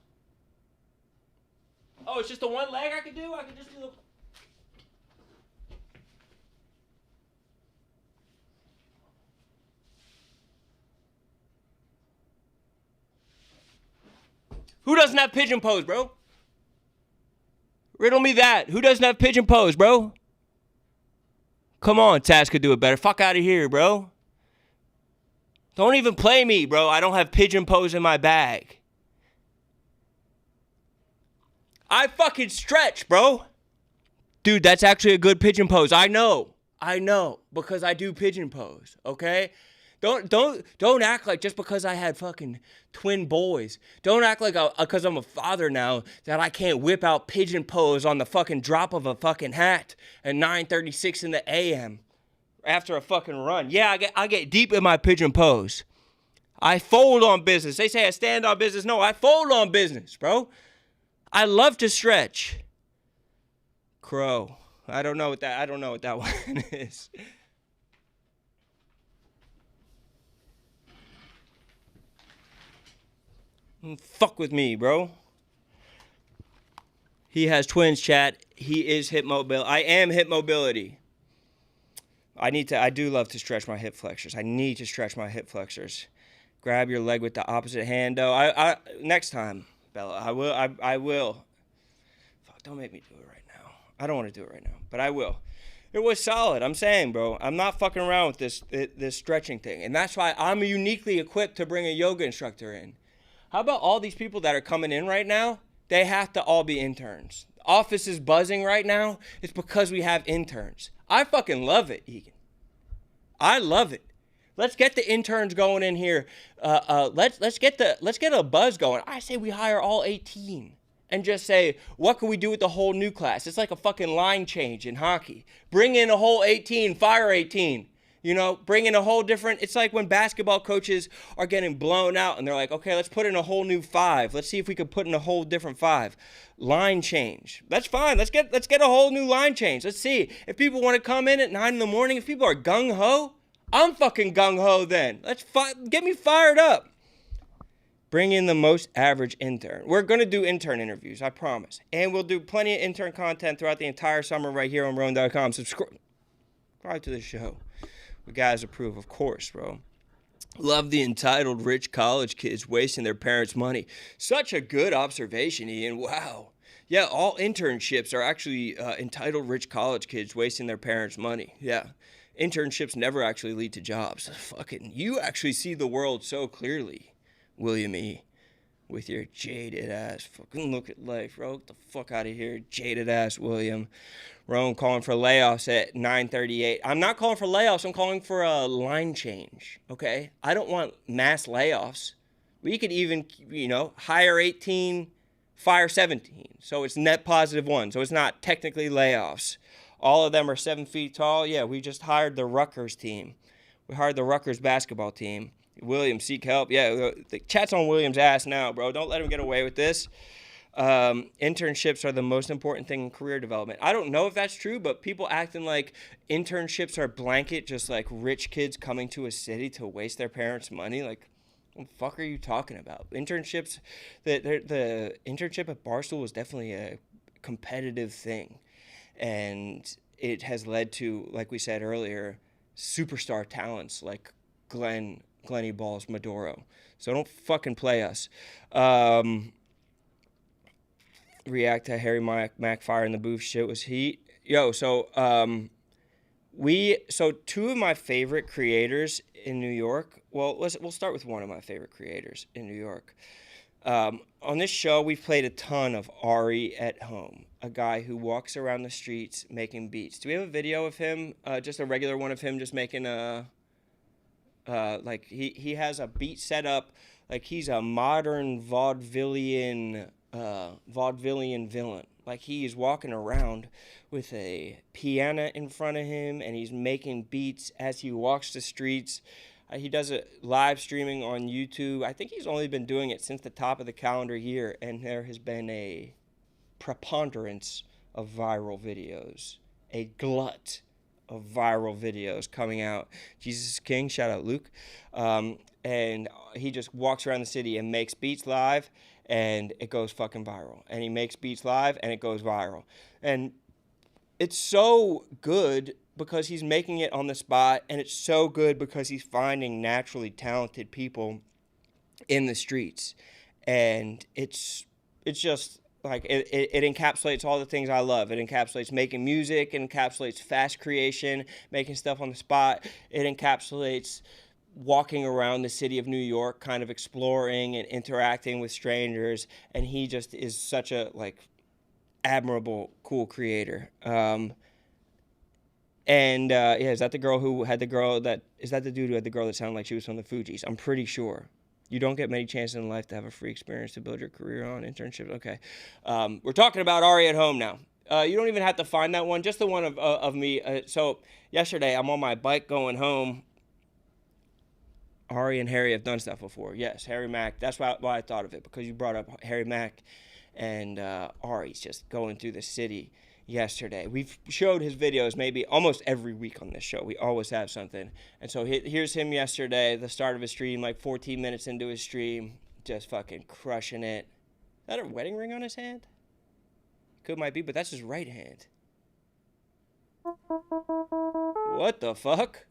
Oh, it's just the one leg I can do? I can just do the... Who doesn't have pigeon pose, bro? Riddle me that. Who doesn't have pigeon pose, bro? Come on, Taz could do it better. Fuck out of here, bro. Don't even play me, bro. I don't have pigeon pose in my bag. I fucking stretch, bro. Dude, that's actually a good pigeon pose. I know, because I do pigeon pose, okay? Don't act like just because I had fucking twin boys. Don't act like because I'm a father now that I can't whip out pigeon pose on the fucking drop of a fucking hat at 9:36 in the a.m. after a fucking run. Yeah, I get deep in my pigeon pose. I fold on business. They say I stand on business. No, I fold on business, bro. I love to stretch. Crow. I don't know what that one is. Fuck with me, bro. He has twins, chat. He is hip mobility. I am hip mobility. I do love to stretch my hip flexors. I need to stretch my hip flexors. Grab your leg with the opposite hand, though. I next time, Bella. I will. Fuck, don't make me do it right now. I don't want to do it right now, but I will. It was solid. I'm saying, bro. I'm not fucking around with this stretching thing, and that's why I'm uniquely equipped to bring a yoga instructor in. How about all these people that are coming in right now? They have to all be interns. The office is buzzing right now. It's because we have interns. I fucking love it, Egan. I love it. Let's get the interns going in here. Let's get a buzz going. I say we hire all 18 and just say, what can we do with the whole new class? It's like a fucking line change in hockey. Bring in a whole 18, fire 18. You know, bring in a whole different, it's like when basketball coaches are getting blown out and they're like, okay, let's put in a whole new 5. Let's see if we can put in a whole different 5. Line change. That's fine. Let's get a whole new line change. Let's see. If people want to come in at 9 in the morning, if people are gung-ho, I'm fucking gung-ho then. Get me fired up. Bring in the most average intern. We're going to do intern interviews, I promise. And we'll do plenty of intern content throughout the entire summer right here on RoneDotCom. Subscribe to the show. You guys approve, of course, bro. Love the entitled rich college kids wasting their parents' money. Such a good observation, Ian. Wow. Yeah, all internships are actually entitled rich college kids wasting their parents' money. Yeah. Internships never actually lead to jobs. Fucking, you actually see the world so clearly, William E. With your jaded ass. Fucking look at life, bro. Get the fuck out of here, jaded ass William. Rome calling for layoffs at 9:38. I'm not calling for layoffs. I'm calling for a line change, okay? I don't want mass layoffs. We could even, hire 18, fire 17. So it's net positive 1. So it's not technically layoffs. All of them are 7 feet tall. Yeah, we just hired the Rutgers team. We hired the Rutgers basketball team. William, seek help. Yeah, the chat's on William's ass now, bro. Don't let him get away with this. Internships are the most important thing in career development. I don't know if that's true, but people acting like internships are blanket, just like rich kids coming to a city to waste their parents' money. Like, what the fuck are you talking about? Internships, the internship at Barstool was definitely a competitive thing. And it has led to, like we said earlier, superstar talents like Glenny Balls Maduro. So don't fucking play us. React to Harry Mack fire in the booth shit was heat. Yo, so two of my favorite creators in New York. Well, we'll start with one of my favorite creators in New York. On this show, we've played a ton of Ari at Home, a guy who walks around the streets making beats. Do we have a video of him? Just a regular one of him just making a. Like he has a beat set up, like he's a modern vaudevillian villain. Like he is walking around with a piano in front of him and he's making beats as he walks the streets. He does it live streaming on YouTube. I think he's only been doing it since the top of the calendar year, and there has been a preponderance of viral videos, a glut of viral videos coming out. Jesus is King, shout out Luke. And he just walks around the city and makes beats live, and it goes fucking viral. And he makes beats live, and it goes viral. And it's so good because he's making it on the spot, and it's so good because he's finding naturally talented people in the streets. And it's just like it encapsulates all the things I love. It encapsulates making music, it encapsulates fast creation, making stuff on the spot. It encapsulates walking around the city of New York, kind of exploring and interacting with strangers. And he just is such a like admirable, cool creator. Yeah, is that the girl who had the girl that, is that the dude who had the girl that sounded like she was from the Fugees? I'm pretty sure. You don't get many chances in life to have a free experience to build your career on internships. Okay. We're talking about Ari at Home now. You don't even have to find that one, just the one of me. So yesterday, I'm on my bike going home. Ari and Harry have done stuff before. Yes, Harry Mack. That's why I thought of it, because you brought up Harry Mack, and Ari's just going through the city yesterday. We've showed his videos maybe almost every week on this show. We always have something. And so here's him yesterday, the start of his stream, like 14 minutes into his stream, just fucking crushing it. Is that a wedding ring on his hand? Might be, but that's his right hand. What the fuck?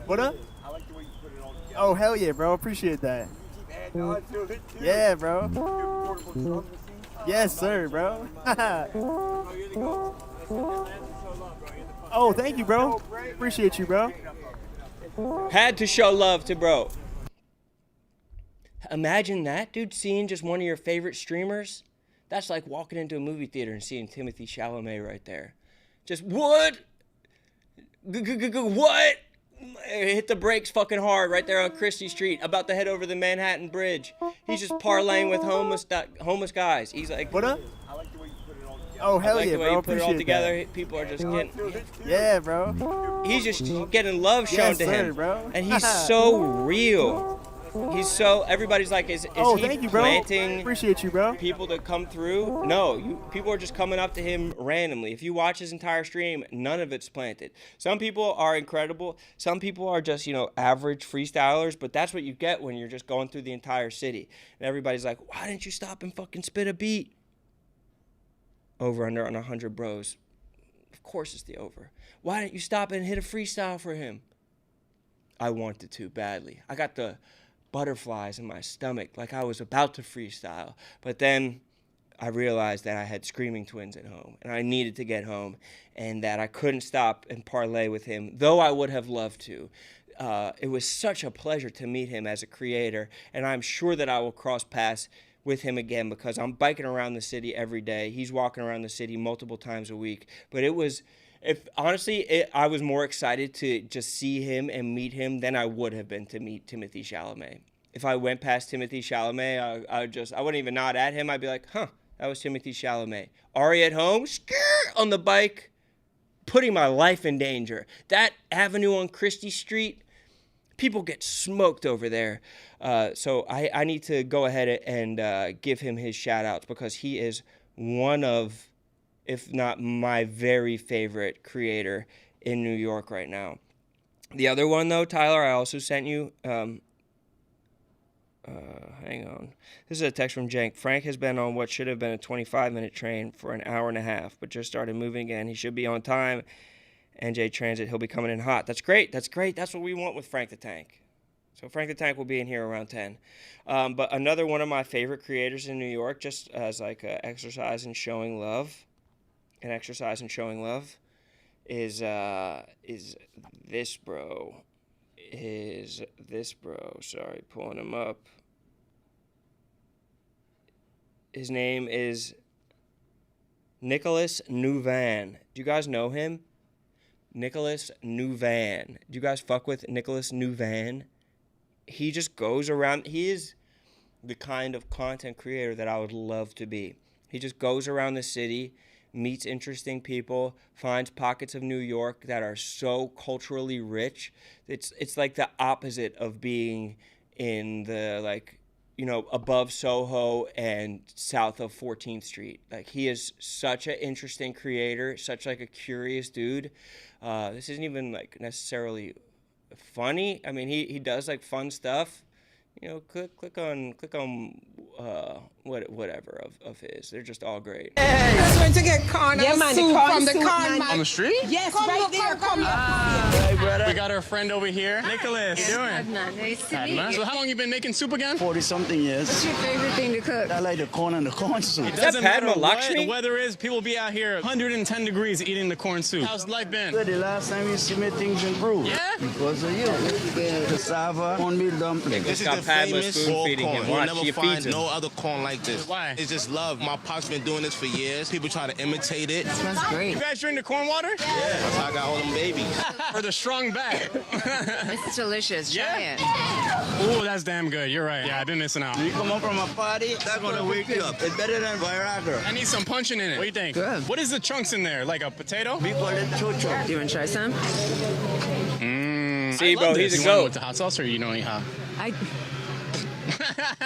What up? I like the way you put it all together. Oh, hell yeah, bro. Appreciate that. Keep adding on to it, too. Yeah, bro. Your portable drum machine. Yes, sir, bro. Oh, here they go. Let's get that last so long, bro. You're the fuck. Oh, thank you, bro. Appreciate you, bro. Had to show love to bro. Imagine that, dude, seeing just one of your favorite streamers. That's like walking into a movie theater and seeing Timothée Chalamet right there. Just what? What? Hit the brakes fucking hard right there on Christie Street, about to head over the Manhattan Bridge. He's just parlaying with homeless guys. He's like, What up? I like the way you put it all together. Oh, hell like yeah, the way bro. you put it all Appreciate together. that. People are just getting. Yeah, bro. He's just getting love shown Yes, to sir, him, bro. and he's so real. He's so, everybody's like, is Oh, he thank you, bro. planting Appreciate you, bro. people to come through? No, people are just coming up to him randomly. If you watch his entire stream, none of it's planted. Some people are incredible. Some people are just, average freestylers, but that's what you get when you're just going through the entire city. And everybody's like, why didn't you stop and fucking spit a beat? Over under on 100 bros. Of course it's the over. Why didn't you stop and hit a freestyle for him? I wanted to badly. I got the butterflies in my stomach, like I was about to freestyle. But then I realized that I had screaming twins at home, and I needed to get home, and that I couldn't stop and parlay with him, though I would have loved to. It was such a pleasure to meet him as a creator, and I'm sure that I will cross paths with him again, because I'm biking around the city every day. He's walking around the city multiple times a week. But it was, I was more excited to just see him and meet him than I would have been to meet Timothée Chalamet. If I went past Timothée Chalamet, I wouldn't even nod at him. I'd be like, huh, that was Timothée Chalamet. Ari at Home, on the bike, putting my life in danger. That avenue on Christie Street, people get smoked over there. So I need to go ahead and give him his shout outs, because he is one of, if not my very favorite creator in New York right now. The other one, though, Tyler, I also sent you. Hang on. This is a text from Jank. Frank has been on what should have been a 25-minute train for an hour and a half, but just started moving again. He should be on time. NJ Transit, he'll be coming in hot. That's great. That's great. That's what we want with Frank the Tank. So Frank the Tank will be in here around 10. But another one of my favorite creators in New York, just as like an exercise in showing love, is this bro. Sorry, pulling him up. His name is Nicolas Nuvan. Do you guys know him? Nicolas Nuvan. Do you guys fuck with Nicolas Nuvan? He just goes around. He is the kind of content creator that I would love to be. He just goes around the city, meets interesting people, finds pockets of New York that are so culturally rich. It's like the opposite of being in the like you know, above Soho and south of 14th Street. Like, he is such an interesting creator, such like a curious dude. This isn't even like necessarily funny. I mean, he does like fun stuff. You know, click on whatever of his. They're just all great. Just went to get corn Yeah, man, soup the corn from the soup, corn man. On the street? Yes, Come right look, there. come look. Hey, brother. We got our friend over here. Nicholas, how you doing? Padma, nice to meet Padma. you. So how long you been making soup again? 40-something years. What's your favorite thing to cook? I like the corn and the corn soup. It that doesn't matter Padma what Lakshmi? the weather is, people be out here 110 degrees eating the corn soup. How's life been? Good. The last time you see me, things improve. Yeah? Because of you. Cassava, cornmeal dumpling. This is got Padma spoon feeding him. You'll Watch, never she find feeds him. no other corn like this. Why? It's just love. My pop's been doing this for years. People try to imitate it. Smells great. You guys drink the corn water? Yeah, that's how I got all them babies. For the strong back. It's delicious. Try Yeah? it. Ooh, that's damn good. You're right. Yeah, I've been missing out. You come up from a party, that's gonna wake you up. It's better than Viagra. I need some punching in it. What do you think? Good. What is the chunks in there? Like a potato? We call it chocho. Do you want to try some? See, I bro, love he's this. a You want it goat. with the hot sauce or you don't eat hot?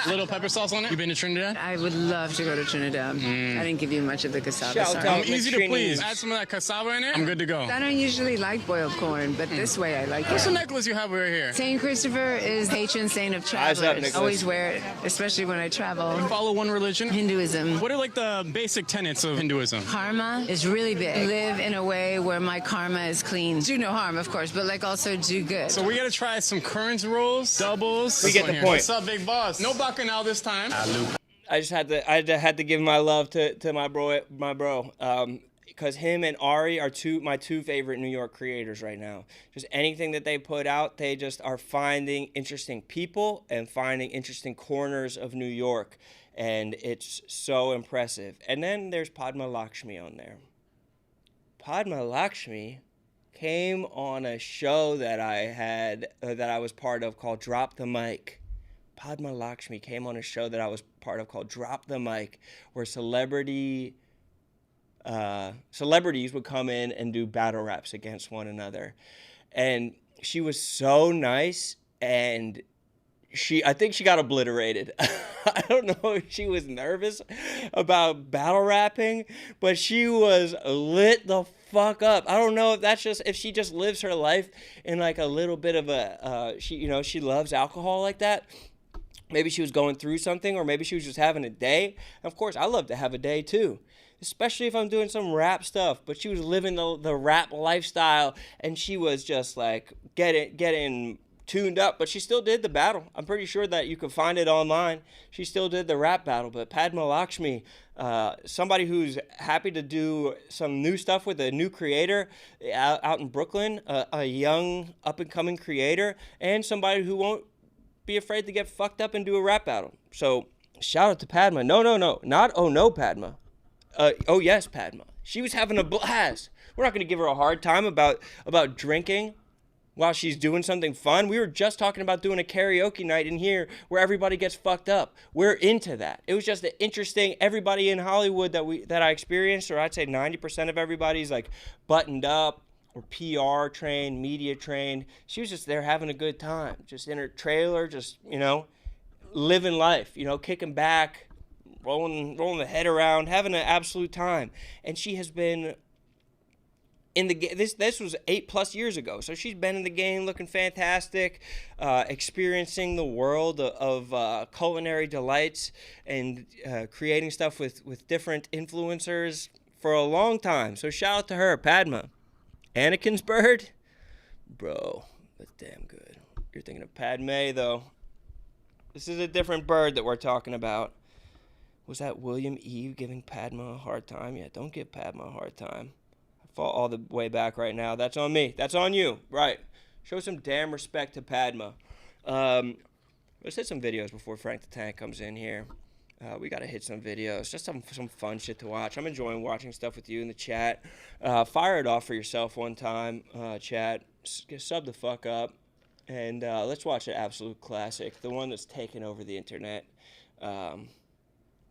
Little pepper sauce on it? You been to Trinidad? I would love to go to Trinidad. I didn't give you much of the cassava. Shout sorry. out. I'm easy to Trini. please. Add some of that cassava in it. I'm good to go. I don't usually like boiled corn, but this way I like What's the it. necklace you have over here? Saint Christopher is patron saint of Eyes up, travelers. Nicholas. Always wear it, especially when I travel. Follow one religion? Hinduism. What are like the basic tenets of Hinduism? Karma is really big. Live in a way where my karma is clean. Do no harm, of course, but like also do good. So we gotta try some current rolls, doubles. We This get one the here. point. What's up, big boss? No bacchanal this time. I just had to give my love to my bro, because him and Ari are my two favorite New York creators right now. Just anything that they put out, they just are finding interesting people and finding interesting corners of New York, and it's so impressive. And then there's Padma Lakshmi on there. Padma Lakshmi came on a show that I was part of called Drop the Mic. Padma Lakshmi came on a show that I was part of called Drop the Mic, where celebrities would come in and do battle raps against one another. And she was so nice, and I think she got obliterated. I don't know if she was nervous about battle rapping, but she was lit the fuck up. I don't know if she just lives her life in like a little bit of she loves alcohol like that. Maybe she was going through something, or maybe she was just having a day. Of course, I love to have a day too, especially if I'm doing some rap stuff. But she was living the rap lifestyle, and she was just like getting tuned up. But she still did the battle. I'm pretty sure that you can find it online. She still did the rap battle. But Padma Lakshmi, somebody who's happy to do some new stuff with a new creator out in Brooklyn, a young up-and-coming creator, and somebody who won't be afraid to get fucked up and do a rap battle. So shout out to Padma. No, not oh no Padma. Oh yes Padma. She was having a blast. We're not going to give her a hard time about drinking while she's doing something fun. We were just talking about doing a karaoke night in here where everybody gets fucked up. We're into that. It was just an interesting, everybody in Hollywood that I experienced, or I'd say 90% of everybody's like buttoned up, or PR trained, media trained. She was just there having a good time, just in her trailer, just, living life, kicking back, rolling the head around, having an absolute time. And she has been in the game. This was 8+ years ago, so she's been in the game, looking fantastic, experiencing the world of culinary delights, and creating stuff with different influencers for a long time. So shout out to her, Padma. Anakin's bird? Bro, that's damn good. You're thinking of Padme, though. This is a different bird that we're talking about. Was that William Eve giving Padma a hard time? Yeah, don't give Padma a hard time. I fall all the way back right now. That's on me. That's on you. Right. Show some damn respect to Padma. Let's hit some videos before Frank the Tank comes in here. We got to hit some videos, just some fun shit to watch. I'm enjoying watching stuff with you in the chat. Fire it off for yourself one time, chat. Sub the fuck up. And let's watch an absolute classic, the one that's taken over the internet.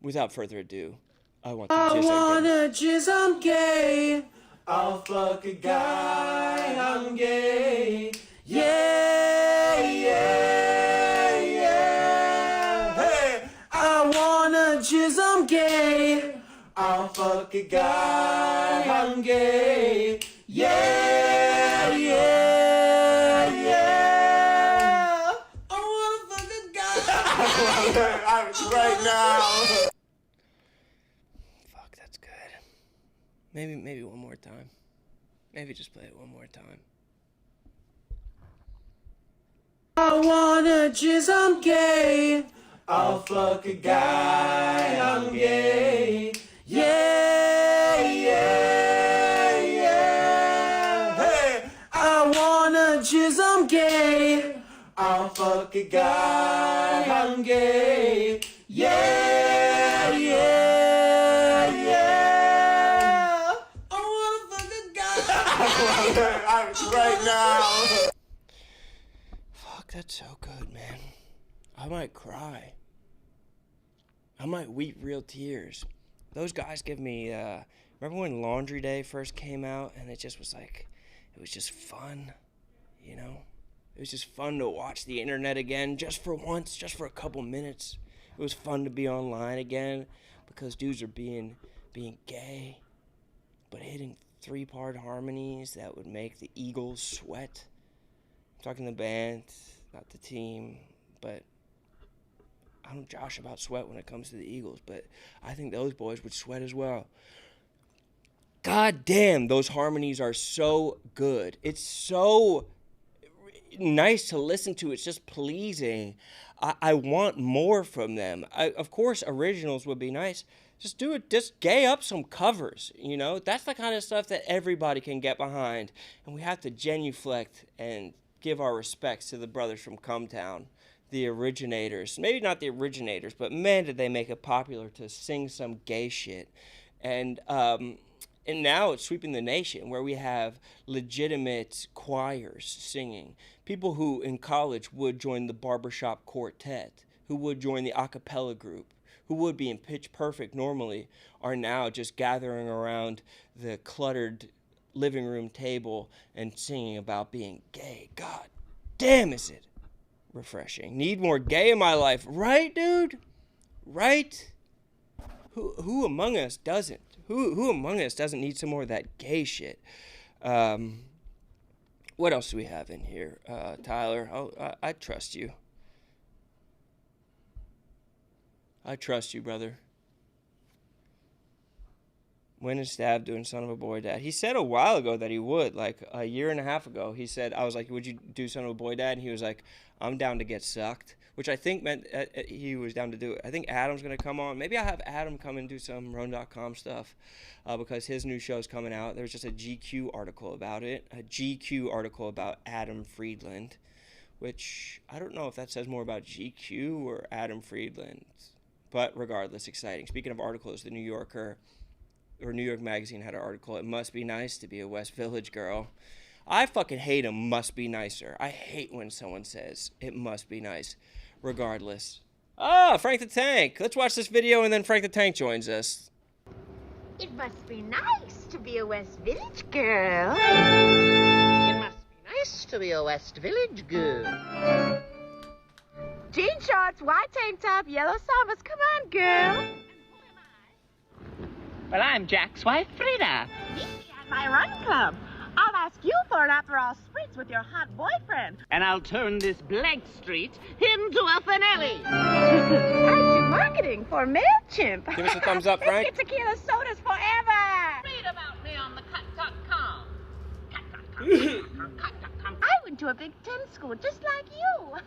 Without further ado, I want to jizz, I'm gay. I'll fuck a guy, I'm gay. Yeah, yeah, yeah. Hey! jizz, I'm gay. I'll fuck a guy, I'm gay. Yeah, yeah, yeah. I wanna fuck a guy. Right now. Fuck, that's good. Maybe one more time. Maybe just play it one more time. I wanna jizz, I'm gay. I'll fuck a guy, I'm gay. Yeah, yeah, yeah. Hey, I wanna jizz, I'm gay. I'll fuck a guy, I'm gay. Yeah, yeah, yeah. I wanna fuck a guy. Right now. Fuck, that's so good, man. I might cry. I might weep real tears. Those guys give me, remember when Laundry Day first came out and it just was like, it was just fun, you know? It was just fun to watch the internet again, just for once, just for a couple minutes. It was fun to be online again because dudes are being gay, but hitting 3-part harmonies that would make the Eagles sweat. I'm talking the band, not the team, but I don't josh about sweat when it comes to the Eagles, but I think those boys would sweat as well. God damn, those harmonies are so good. It's so nice to listen to. It's just pleasing. I want more from them. Of course, originals would be nice. Just do it. Just gay up some covers, you know? That's the kind of stuff that everybody can get behind. And we have to genuflect and give our respects to the brothers from Cumtown, the originators. Maybe not the originators, but man, did they make it popular to sing some gay shit. And now it's sweeping the nation, where we have legitimate choirs singing. People who in college would join the barbershop quartet, who would join the a cappella group, who would be in Pitch Perfect normally, are now just gathering around the cluttered living room table and singing about being gay. God damn, is it refreshing. Need more gay in my life. Right, dude? Right? Who among us doesn't? Who among us doesn't need some more of that gay shit? What else do we have in here? Tyler, I trust you. I trust you, brother. When is Stab doing Son of a Boy Dad? He said a while ago that he would, like a year and a half ago. He said, I was like, would you do Son of a Boy Dad? And he was like, I'm down to get sucked, which I think meant he was down to do it. I think Adam's going to come on. Maybe I'll have Adam come and do some RoneDotCom stuff because his new show's coming out. There was just a GQ article about it, a GQ article about Adam Friedland, which I don't know if that says more about GQ or Adam Friedland, but regardless, exciting. Speaking of articles, the New Yorker or New York Magazine had an article, it must be nice to be a West Village girl. I fucking hate a must be nicer. I hate when someone says it must be nice. Regardless. Frank the Tank. Let's watch this video and then Frank the Tank joins us. It must be nice to be a West Village girl. It must be nice to be a West Village girl. Jean shorts, white tank top, yellow sambas. Come on, girl. Well, I'm Jack's wife, Frida. Meet me at my run club. I'll ask you for an Aperol Spritz with your hot boyfriend. And I'll turn this blank street into a finale. I do marketing for MailChimp. Give us a thumbs up, Frank. Biscuit tequila sodas forever. Read about me on the cut.com. Cut.com. I went to a Big Ten school just like you.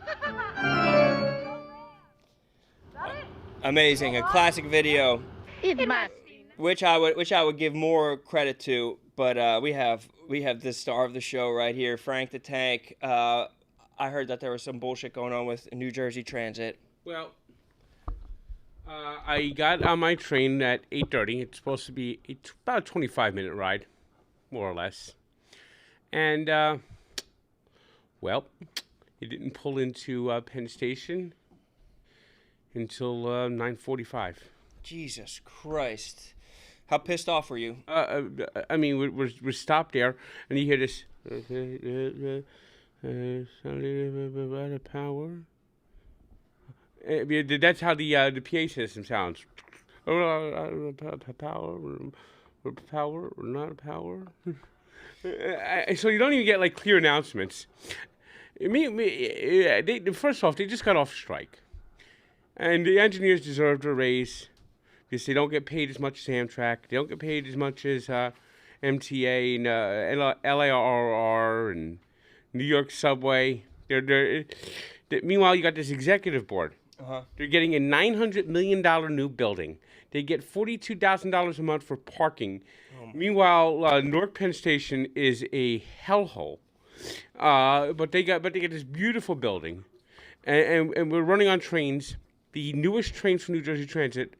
Amazing, a classic video. It must. Which I would give more credit to, but we have the star of the show right here, Frank the Tank. I heard that there was some bullshit going on with New Jersey Transit. Well, I got on my train at 8:30. It's supposed to be about a 25-minute ride, more or less. And, well, it didn't pull into Penn Station until 9:45. Jesus Christ. How pissed off were you? I mean, we're stopped there, and you hear this. Power. That's how the PA system sounds. power or not power. So you don't even get like clear announcements. First off, they just got off strike, and the engineers deserved a raise because they don't get paid as much as Amtrak. They don't get paid as much as MTA and LARR and New York Subway. Meanwhile, you got this executive board. They're getting a $900 million new building. They get $42,000 a month for parking. Meanwhile, Newark Penn Station is a hellhole. But they got this beautiful building, and we're running on trains. The newest trains from New Jersey Transit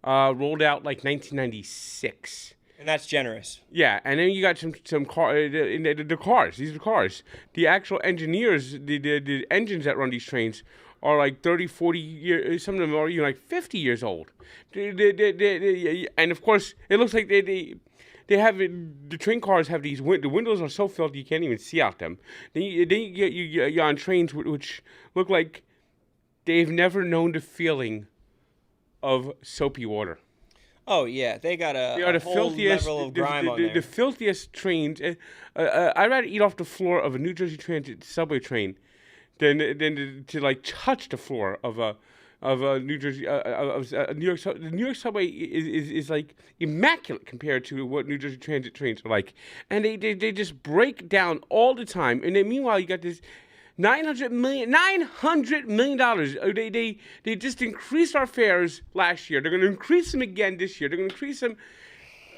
rolled out like 1996. And that's generous. Yeah, and then you got some the cars. These are cars. The actual engineers, the engines that run these trains are like 30, 40 years. Some of them are even like 50 years old. And of course, it looks like they have the train cars have these. The windows are so filthy you can't even see out them. Then you're on trains which look like they've never known the feeling of soapy water. Oh yeah, they got a whole level of grime on there. The filthiest trains. I'd rather eat off the floor of a New Jersey Transit subway train than to like touch the floor of a New Jersey New York. The New York subway is like immaculate compared to what New Jersey Transit trains are like, and they just break down all the time. And then meanwhile, you got this $900 million. They just increased our fares last year. They're going to increase them again this year. They're going to increase them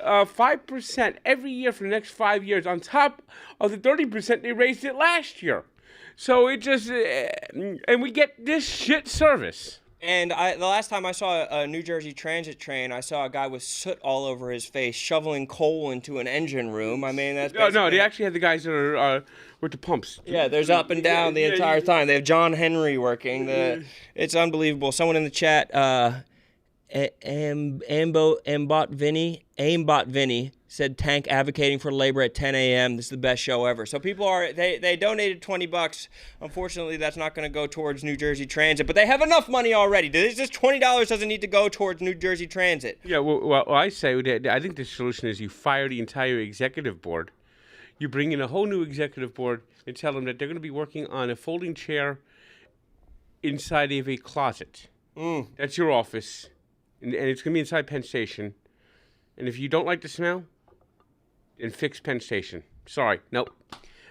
5% every year for the next 5 years on top of the 30% they raised it last year. So it just and we get this shit service. And the last time I saw a New Jersey Transit train, I saw a guy with soot all over his face shoveling coal into an engine room. I mean, that's no. They actually had the guys that are with the pumps. Yeah, there's up and down the entire time. They have John Henry working. It's unbelievable. Someone in the chat, Aimbot Vinny said tank advocating for labor at 10 a.m. This is the best show ever. So people they donated $20. Unfortunately, that's not going to go towards New Jersey Transit, but they have enough money already. This $20 doesn't need to go towards New Jersey Transit. Yeah, well, I say that I think the solution is you fire the entire executive board. You bring in a whole new executive board and tell them that they're going to be working on a folding chair inside of a closet. That's your office, and it's going to be inside Penn Station. And if you don't like the smell, then fix Penn Station. Sorry, nope.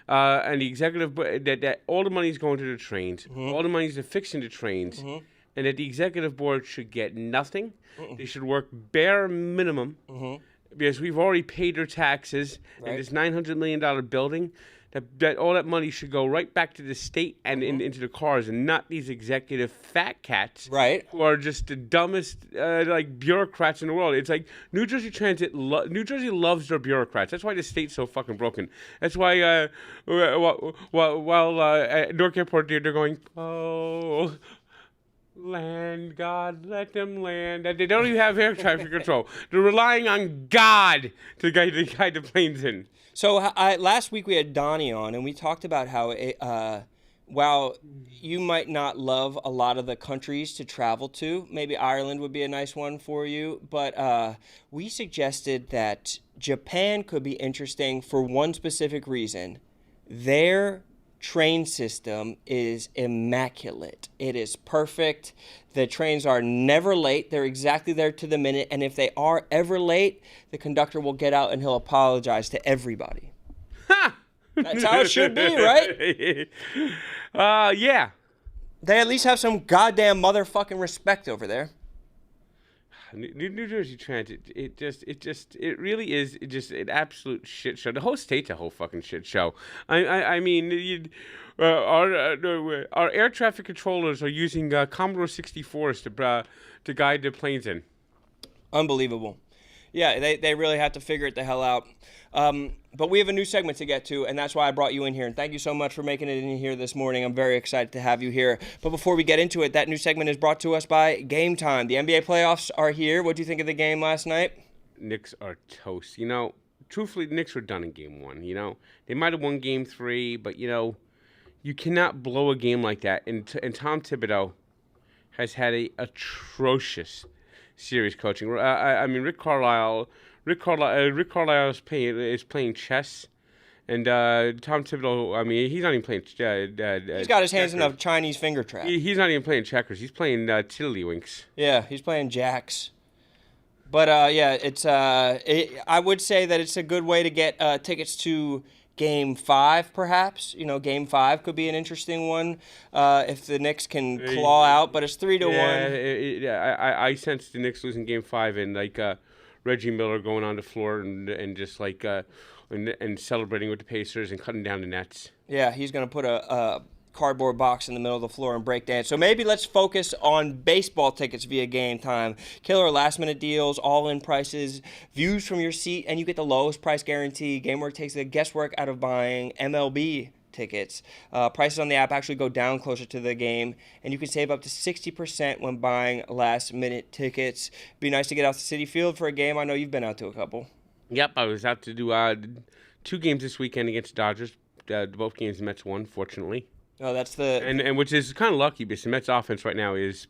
And the executive, that all the money is going to the trains. All the money is fixing the trains. And that the executive board should get nothing. They should work bare minimum. Because we've already paid their taxes. Right. And this $900 million building, that all that money should go right back to the state and into the cars, and not these executive fat cats, right? Who are just the dumbest like bureaucrats in the world. It's like New Jersey Transit. New Jersey loves their bureaucrats. That's why the state's so fucking broken. That's why while at Newark Airport they're going, oh, land, God, let them land. They don't even have air traffic control. They're relying on God to guide the planes in. So last week we had Donnie on, and we talked about how while you might not love a lot of the countries to travel to, maybe Ireland would be a nice one for you, but we suggested that Japan could be interesting for one specific reason. Their train system is immaculate. It is perfect. The trains are never late. They're exactly there to the minute. And if they are ever late, the conductor will get out and he'll apologize to everybody. That's how it should be, right? Yeah. They at least have some goddamn motherfucking respect over there. New Jersey Transit, it really is just an absolute shit show. The whole state's a whole fucking shit show. I mean, our air traffic controllers are using Commodore 64s to guide the planes in. Unbelievable. Yeah, they really have to figure it the hell out. But we have a new segment to get to, and that's why I brought you in here. And thank you so much for making it in here this morning. I'm very excited to have you here. But before we get into it, that new segment is brought to us by Game Time. The NBA playoffs are here. What do you think of the game last night? Knicks are toast. You know, truthfully, the Knicks were done in Game 1. You know, they might have won Game 3, but, you know, you cannot blow a game like that. And Tom Thibodeau has had a atrocious serious coaching. I mean, Rick Carlisle is playing chess, and Tom Thibodeau. I mean, he's not even playing. He's got his hands in a Chinese finger trap. He's not even playing checkers. He's playing tiddlywinks. Yeah, he's playing jacks. But yeah, it's I would say that it's a good way to get tickets to Game 5, perhaps. You know, Game 5 could be an interesting one if the Knicks can claw out. But it's 3-1. I sense the Knicks losing Game 5 and like Reggie Miller going on the floor and just like and celebrating with the Pacers and cutting down the nets. Yeah, he's going to put a cardboard box in the middle of the floor and break dance. So maybe let's focus on baseball tickets via Game Time. Killer last-minute deals, all-in prices, views from your seat, and you get the lowest price guarantee. GameWorks takes the guesswork out of buying MLB tickets. Prices on the app actually go down closer to the game, and you can save up to 60% when buying last-minute tickets. Be nice to get out to Citi Field for a game. I know you've been out to a couple. Yep, I was out to do 2 games this weekend against the Dodgers. Both games the Mets won, fortunately. Oh, that's the... And which is kind of lucky because the Mets offense right now it's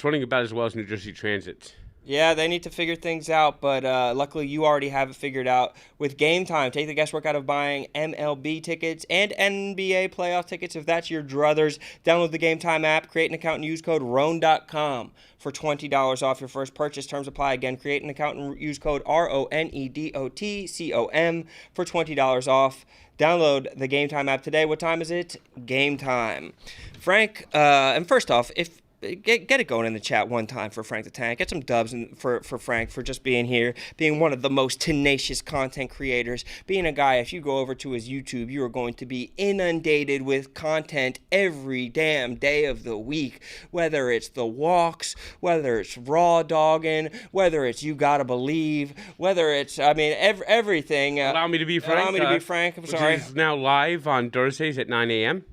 running about as well as New Jersey Transit. Yeah, they need to figure things out, but luckily you already have it figured out with Game Time. Take the guesswork out of buying MLB tickets and NBA playoff tickets if that's your druthers. Download the Game Time app, create an account, and use code RoneDotCom for $20 off your first purchase. Terms apply. Again, create an account and use code RoneDotCom for $20 off. Download the Game Time app today. What time is it? Game time. Frank, and first off, if get it going in the chat one time for Frank the Tank. Get some dubs for Frank for just being here, being one of the most tenacious content creators, being a guy, if you go over to his YouTube, you are going to be inundated with content every damn day of the week, whether it's the walks, whether it's raw dogging, whether it's You Gotta Believe, whether it's, I mean, everything. Allow me to be Frank. Allow me to be Frank, I'm sorry. Which is now live on Thursdays at 9 a.m.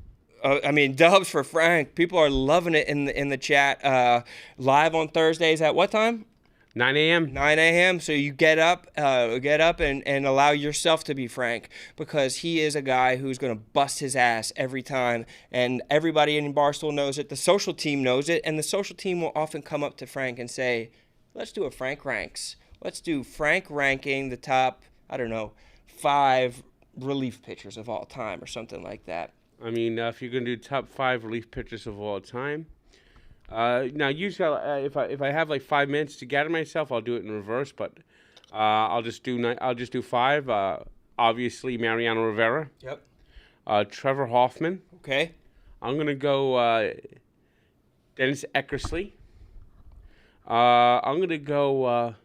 I mean, dubs for Frank. People are loving it in the chat. Live on Thursdays at what time? 9 a.m. 9 a.m. So you get up and allow yourself to be Frank, because he is a guy who's going to bust his ass every time, and everybody in Barstool knows it. The social team knows it, and the social team will often come up to Frank and say, let's do a Frank Ranks. Let's do Frank ranking the top, 5 relief pitchers of all time or something like that. I mean, if you're going to do top 5 relief pitchers of all time, now usually if I have like 5 minutes to gather myself, I'll do it in reverse. But I'll just do 5. Obviously, Mariano Rivera. Yep. Trevor Hoffman. Okay. I'm gonna go Dennis Eckersley. I'm gonna go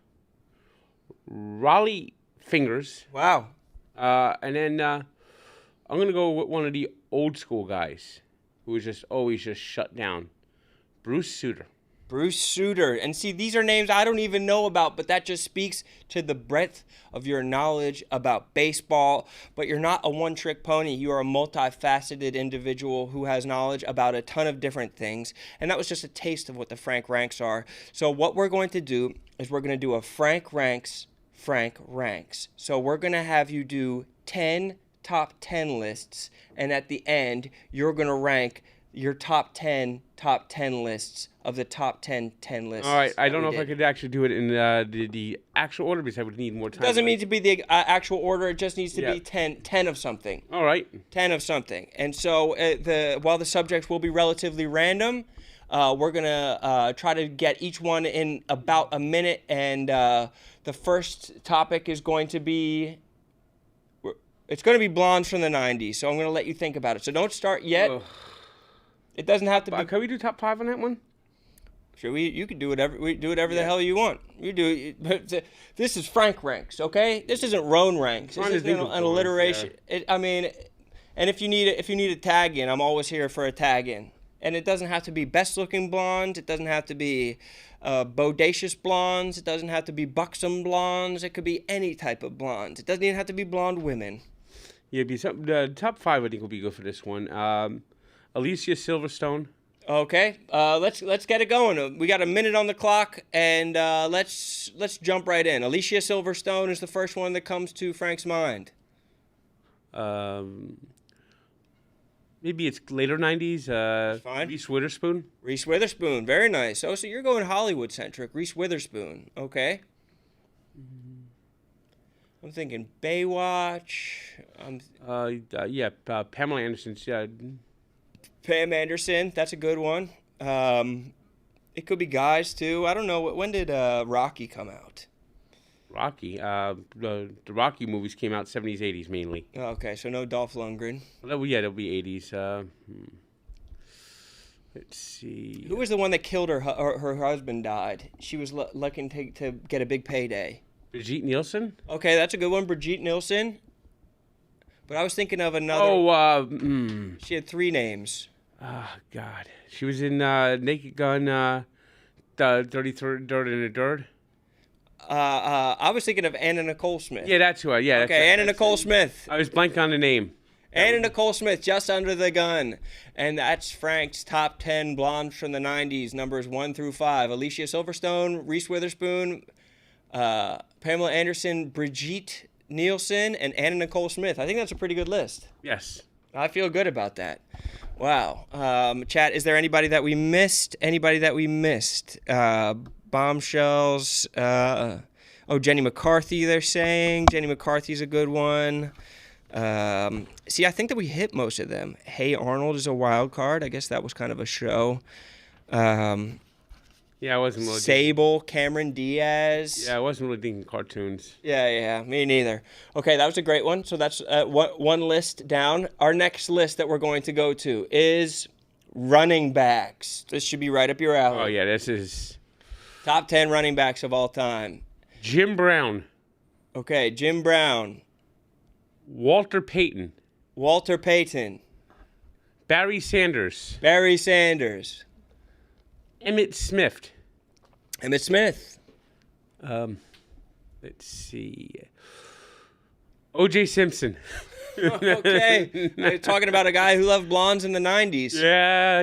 Raleigh Fingers. Wow. And then I'm gonna go with one of the old school guys who was just always just shut down. Bruce Sutter. Bruce Sutter. And see, these are names I don't even know about, but that just speaks to the breadth of your knowledge about baseball. But you're not a one-trick pony. You are a multifaceted individual who has knowledge about a ton of different things. And that was just a taste of what the Frank Ranks are. So what we're going to do is we're going to do a Frank Ranks. So we're going to have you do 10 top 10 lists, and at the end you're going to rank your top 10 lists of the top 10 lists. All right, I don't know if I could actually do it in the actual order because I would need more time. It doesn't need to be the actual order, it just needs to be 10 of something. All right. 10 of something. And so while the subjects will be relatively random, we're going to try to get each one in about a minute, and the first topic is going to be... It's going to be blondes from the 90s, so I'm going to let you think about it. So don't start yet. Ugh. It doesn't have to be... Can we do top 5 on that one? Sure, you can do whatever the hell you want. You do it. This is Frank Ranks, okay? This isn't Rone Ranks. This isn't an alliteration. Yeah. And if you need a tag in, I'm always here for a tag in. And it doesn't have to be best looking blondes. It doesn't have to be bodacious blondes. It doesn't have to be buxom blondes. It could be any type of blondes. It doesn't even have to be blonde women. Yeah, top 5 I think will be good for this one. Alicia Silverstone. Okay, let's get it going. We got a minute on the clock, and let's jump right in. Alicia Silverstone is the first one that comes to Frank's mind. maybe it's later 90s. Fine. Reese Witherspoon. Reese Witherspoon, very nice. Oh, so you're going Hollywood-centric. Reese Witherspoon, okay. I'm thinking Baywatch. Pamela Anderson's. Pam Anderson, that's a good one. It could be guys, too. I don't know. When did Rocky come out? Rocky. The Rocky movies came out 70s, 80s mainly. Oh, okay, so no Dolph Lundgren. That'll be 80s. Let's see. Who was the one that killed her husband died? She was looking to get a big payday. Brigitte Nielsen? Okay, that's a good one, Brigitte Nielsen. But I was thinking of another. She had 3 names. Oh, God. She was in Naked Gun, Dirty Dirt and a Dirt. I was thinking of Anna Nicole Smith. Yeah, that's who I. Yeah. Okay, Anna Nicole Smith. I was blank on the name. Anna Nicole Smith, Just Under the Gun. And that's Frank's top 10 blondes from the 90s, numbers 1 through 5. Alicia Silverstone, Reese Witherspoon, Pamela Anderson, Brigitte Nielsen, and Anna Nicole Smith. I think that's a pretty good list. Yes. I feel good about that. Wow. Chat, is there anybody that we missed? Bombshells. Jenny McCarthy, they're saying. Jenny McCarthy's a good one. I think that we hit most of them. Hey Arnold is a wild card. I guess that was kind of a show. I wasn't really Sable, Cameron Diaz. Yeah, I wasn't really thinking cartoons. Yeah, me neither. Okay, that was a great one. So that's one list down. Our next list that we're going to go to is running backs. This should be right up your alley. Oh, yeah, this is... Top 10 running backs of all time. Jim Brown. Okay, Jim Brown. Walter Payton. Barry Sanders. Emmitt Smith. Let's see. O.J. Simpson. Okay. You're talking about a guy who loved blondes in the 90s. Yeah.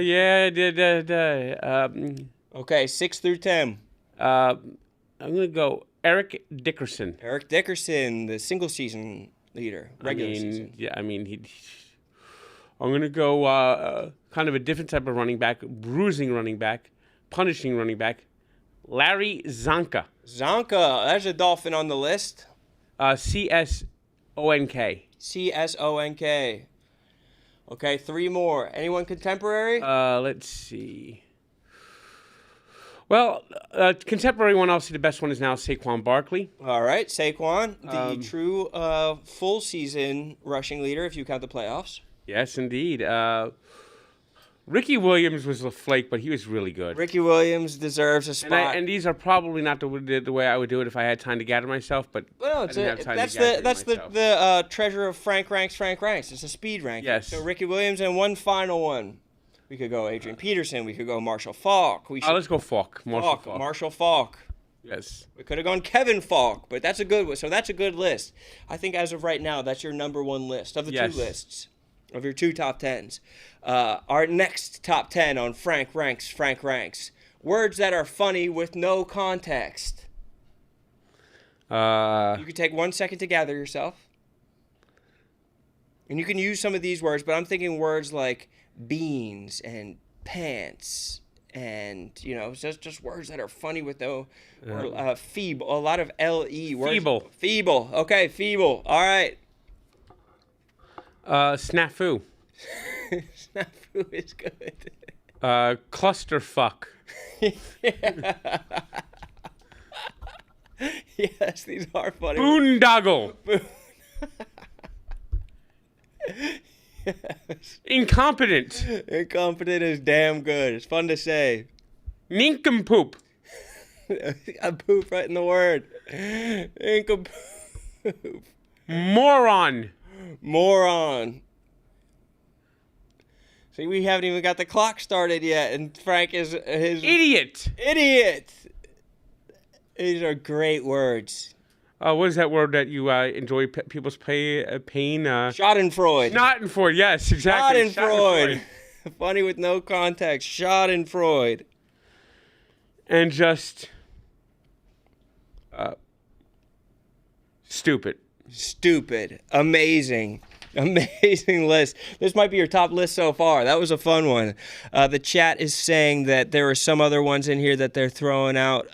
Okay, 6 through 10. I'm going to go Eric Dickerson. The single season leader. Regular season. Yeah, I'm going to go kind of a different type of running back, bruising running back, punishing running back, Larry Zonka. There's a Dolphin on the list. C-S-O-N-K. C-S-O-N-K. Okay, 3 more. Anyone contemporary? Let's see. Well, contemporary one, obviously the best one is now Saquon Barkley. All right, Saquon, the true full season rushing leader if you count the playoffs. Yes, indeed. Ricky Williams was a flake, but he was really good. Ricky Williams deserves a spot. And these are probably not the way I would do it if I had time to gather myself, but well, I didn't have time that's to gather that's myself. the treasure of Frank Ranks. It's a speed rank. Yes. So Ricky Williams and one final one. We could go Adrian Peterson. We could go Marshall Faulk. Let's go Faulk. Marshall Faulk. Yes. We could have gone Kevin Faulk, but that's a good one. So that's a good list. I think as of right now, that's your number 1 list of the 2 lists, of your 2 top 10s. Our next top 10 on Frank Ranks. Words that are funny with no context. You can take 1 second to gather yourself. And you can use some of these words, but I'm thinking words like beans and pants and, just words that are funny with no... feeble. A lot of L-E words. Feeble. Okay, feeble. All right. Snafu. Snafu is good. Clusterfuck. Yes, these are funny. Boondoggle. Yes. Incompetent. Incompetent is damn good. It's fun to say. Nincompoop. I poop right in the word. Nincompoop. Moron. See, we haven't even got the clock started yet, and Frank is his... Idiot. These are great words. What is that word that you enjoy people's pain? Schadenfreude. Schadenfreude, yes, exactly. Schadenfreude. Funny with no context. Schadenfreude. And just... Stupid. Amazing. Amazing list. This might be your top list so far. That was a fun one. The chat is saying that there are some other ones in here that they're throwing out.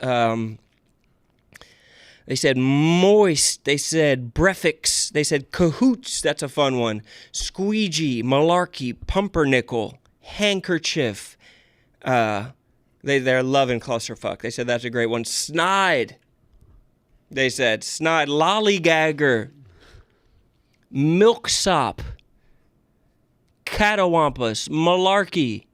They said moist. They said brefix. They said cahoots. That's a fun one. Squeegee, malarkey, pumpernickel, handkerchief. They're loving clusterfuck. They said that's a great one. Snide. They said snide, lollygagger, milksop, catawampus, malarkey,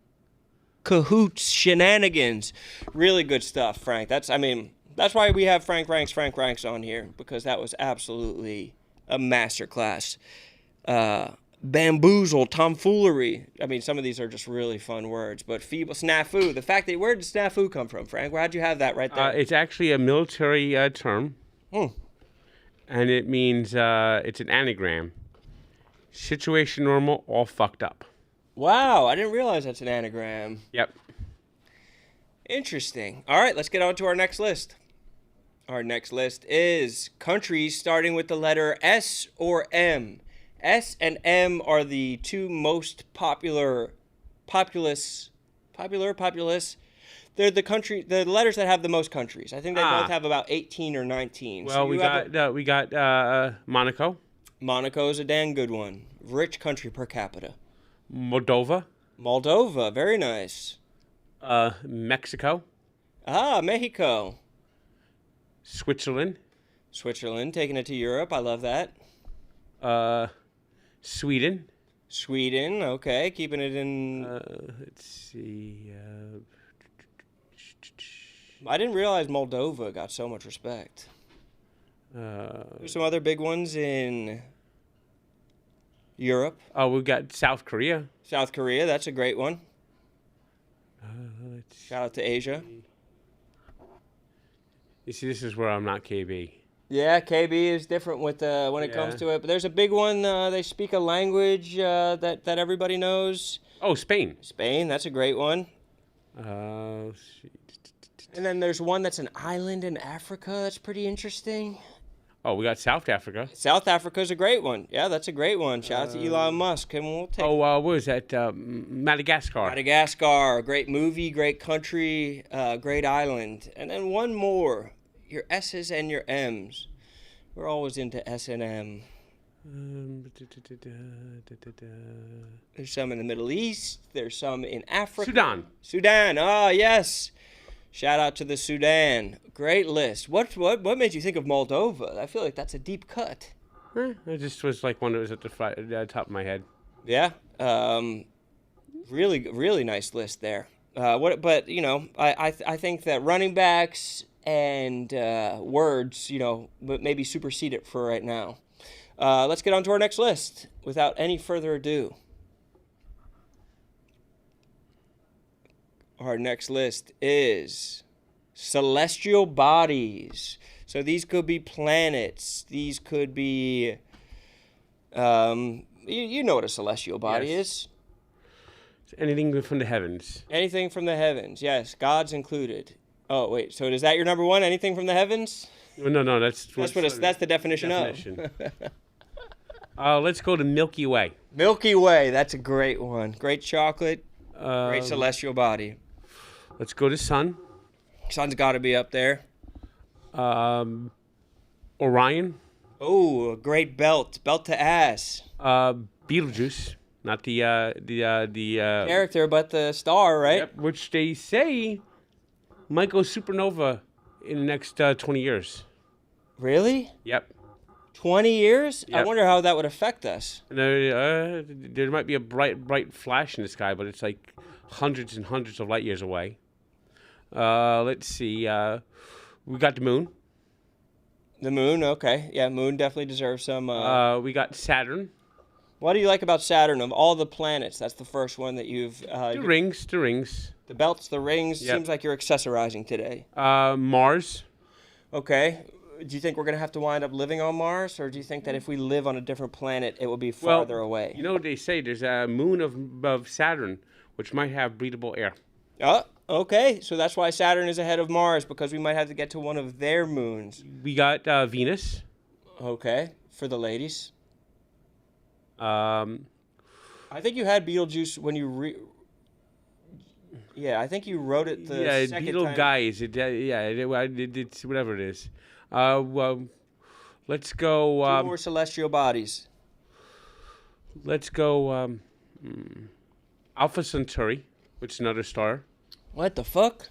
cahoots, shenanigans. Really good stuff, Frank. That's why we have Frank Ranks on here, because that was absolutely a masterclass. Bamboozle, tomfoolery. I mean, some of these are just really fun words, but feeble, snafu. The fact that, where did snafu come from, Frank? Where'd you have that right there? It's actually a military term. And it means, it's an anagram. Situation normal, all fucked up. Wow, I didn't realize that's an anagram. Yep. Interesting. All right, let's get on to our next list. Our next list is countries starting with the letter S or M. S and M are the two most populous. They're the letters that have the most countries. I think they both have about 18 or 19. Well, so we got Monaco. Monaco's a damn good one. Rich country per capita. Moldova, very nice. Mexico. Mexico. Switzerland, taking it to Europe. I love that. Sweden, okay, keeping it in. Let's see. I didn't realize Moldova got so much respect. There's some other big ones in Europe. Oh, we've got South Korea. That's a great one. Shout out to Asia. You see, this is where I'm not KB. Yeah, KB is different with when it comes to it. But there's a big one. They speak a language that everybody knows. Oh, Spain. That's a great one. And then there's one that's an island in Africa. That's pretty interesting. Oh, we got South Africa. South Africa's a great one. Yeah, that's a great one. Shout out to Elon Musk. And we'll take what was that? Madagascar. Madagascar. Great movie, great country, great island. And then one more. Your S's and your M's. We're always into S and M. There's some in the Middle East. There's some in Africa. Sudan. Oh, yes. Shout out to the Sudan. Great list. What made you think of Moldova? I feel like that's a deep cut. It just was like one that was at the top of my head. Yeah. Really, really nice list there. But you know, I think that running backs and words, you know, but maybe supersede it for right now. Let's get on to our next list without any further ado. Our next list is celestial bodies. So these could be planets. These could be, you know what a celestial body is. It's anything from the heavens. Anything from the heavens, yes. God's included. Oh, wait. So is that your number one? Anything from the heavens? No. That's the definition of. Let's go to Milky Way. Milky Way. That's a great one. Great chocolate. Great celestial body. Let's go to Sun. Sun's got to be up there. Orion. Oh, a great belt. Belt to ass. Betelgeuse. Not the character, but the star, right? Yep, which they say might go supernova in the next 20 years. Really? Yep. 20 years? Yep. I wonder how that would affect us. There might be a bright flash in the sky, but it's like hundreds and hundreds of light years away. Let's see. We got the moon. The moon, okay. Yeah, moon definitely deserves some. We got Saturn. What do you like about Saturn? Of all the planets, that's the first one that you've... The rings. The belts, the rings. Yep. Seems like you're accessorizing today. Mars. Okay. Do you think we're going to have to wind up living on Mars? Or do you think that if we live on a different planet, it will be farther away? You know what they say? There's a moon of Saturn, which might have breathable air. Oh, okay. So that's why Saturn is ahead of Mars, because we might have to get to one of their moons. We got Venus. Okay. For the ladies. I think you had Beetlejuice when you Yeah, I think you wrote it the second Beetle time. Guys. It's whatever it is. Well, let's go. Two more celestial bodies. Let's go. Alpha Centauri, which is another star. What the fuck?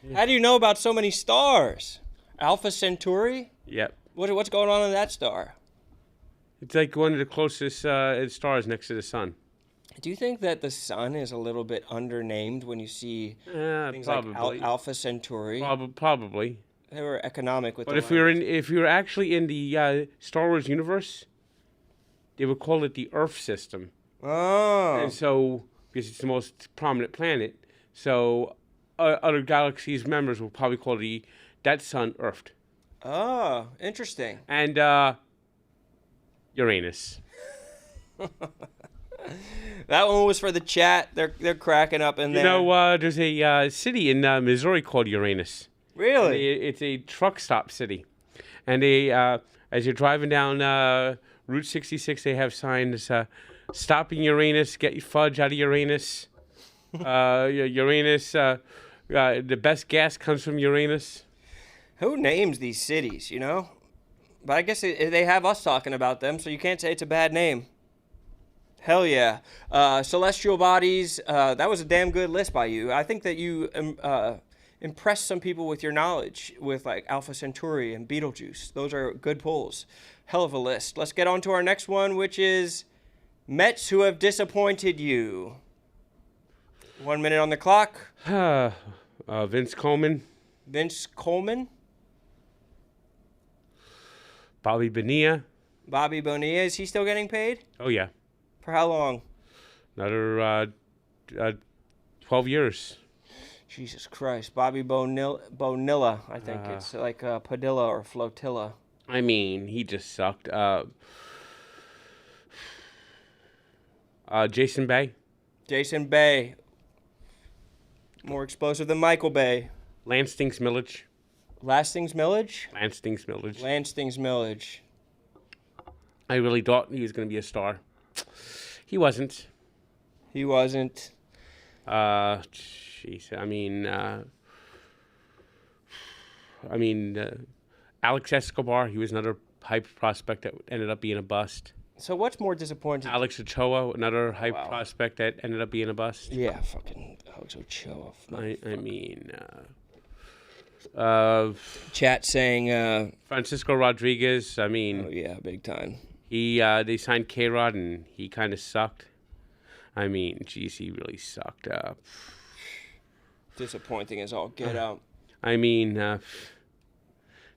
Yeah. How do you know about so many stars? Alpha Centauri? Yep. What's going on in that star? It's like one of the closest stars next to the sun. Do you think that the sun is a little bit undernamed when you see things probably. like Alpha Centauri? Probably. They were economic with. But if you're actually in the Star Wars universe, they would call it the Earth system. Oh. And so, because it's the most prominent planet, so other galaxies members will probably call that sun Earth. Oh, interesting. And Uranus. That one was for the chat. They're cracking up in there. You know, there's a city in Missouri called Uranus. Really? It's a truck stop city. And they, as you're driving down Route 66, they have signs, stopping Uranus, get your fudge out of Uranus. Uranus, the best gas comes from Uranus. Who names these cities, you know? But I guess they have us talking about them, so you can't say it's a bad name. Hell yeah. Celestial bodies, that was a damn good list by you. I think that you impressed some people with your knowledge with like Alpha Centauri and Beetlejuice. Those are good pulls. Hell of a list. Let's get on to our next one, which is Mets who have disappointed you. 1 minute on the clock. Vince Coleman. Vince Coleman. Bobby Bonilla. Bobby Bonilla. Is he still getting paid? Oh, yeah. For how long? Another 12 years. Jesus Christ. Bobby Bonilla, I think. It's like Padilla or Flotilla. I mean, he just sucked. Jason Bay. Jason Bay. More explosive than Michael Bay. Lansing's Millage. Lansing's Millage? Lansing's Millage. Lansing's Millage. I really thought he was going to be a star. He wasn't. He wasn't. Jeez. I mean, Alex Escobar, he was another hype prospect that ended up being a bust. So what's more disappointing? Alex Ochoa, another hype prospect that ended up being a bust. Yeah, fucking Alex Ochoa. I mean... Chat saying... Francisco Rodriguez, I mean... Oh, yeah, big time. They signed K-Rod, and he kind of sucked. I mean, geez, he really sucked. Disappointing as all get out. I mean,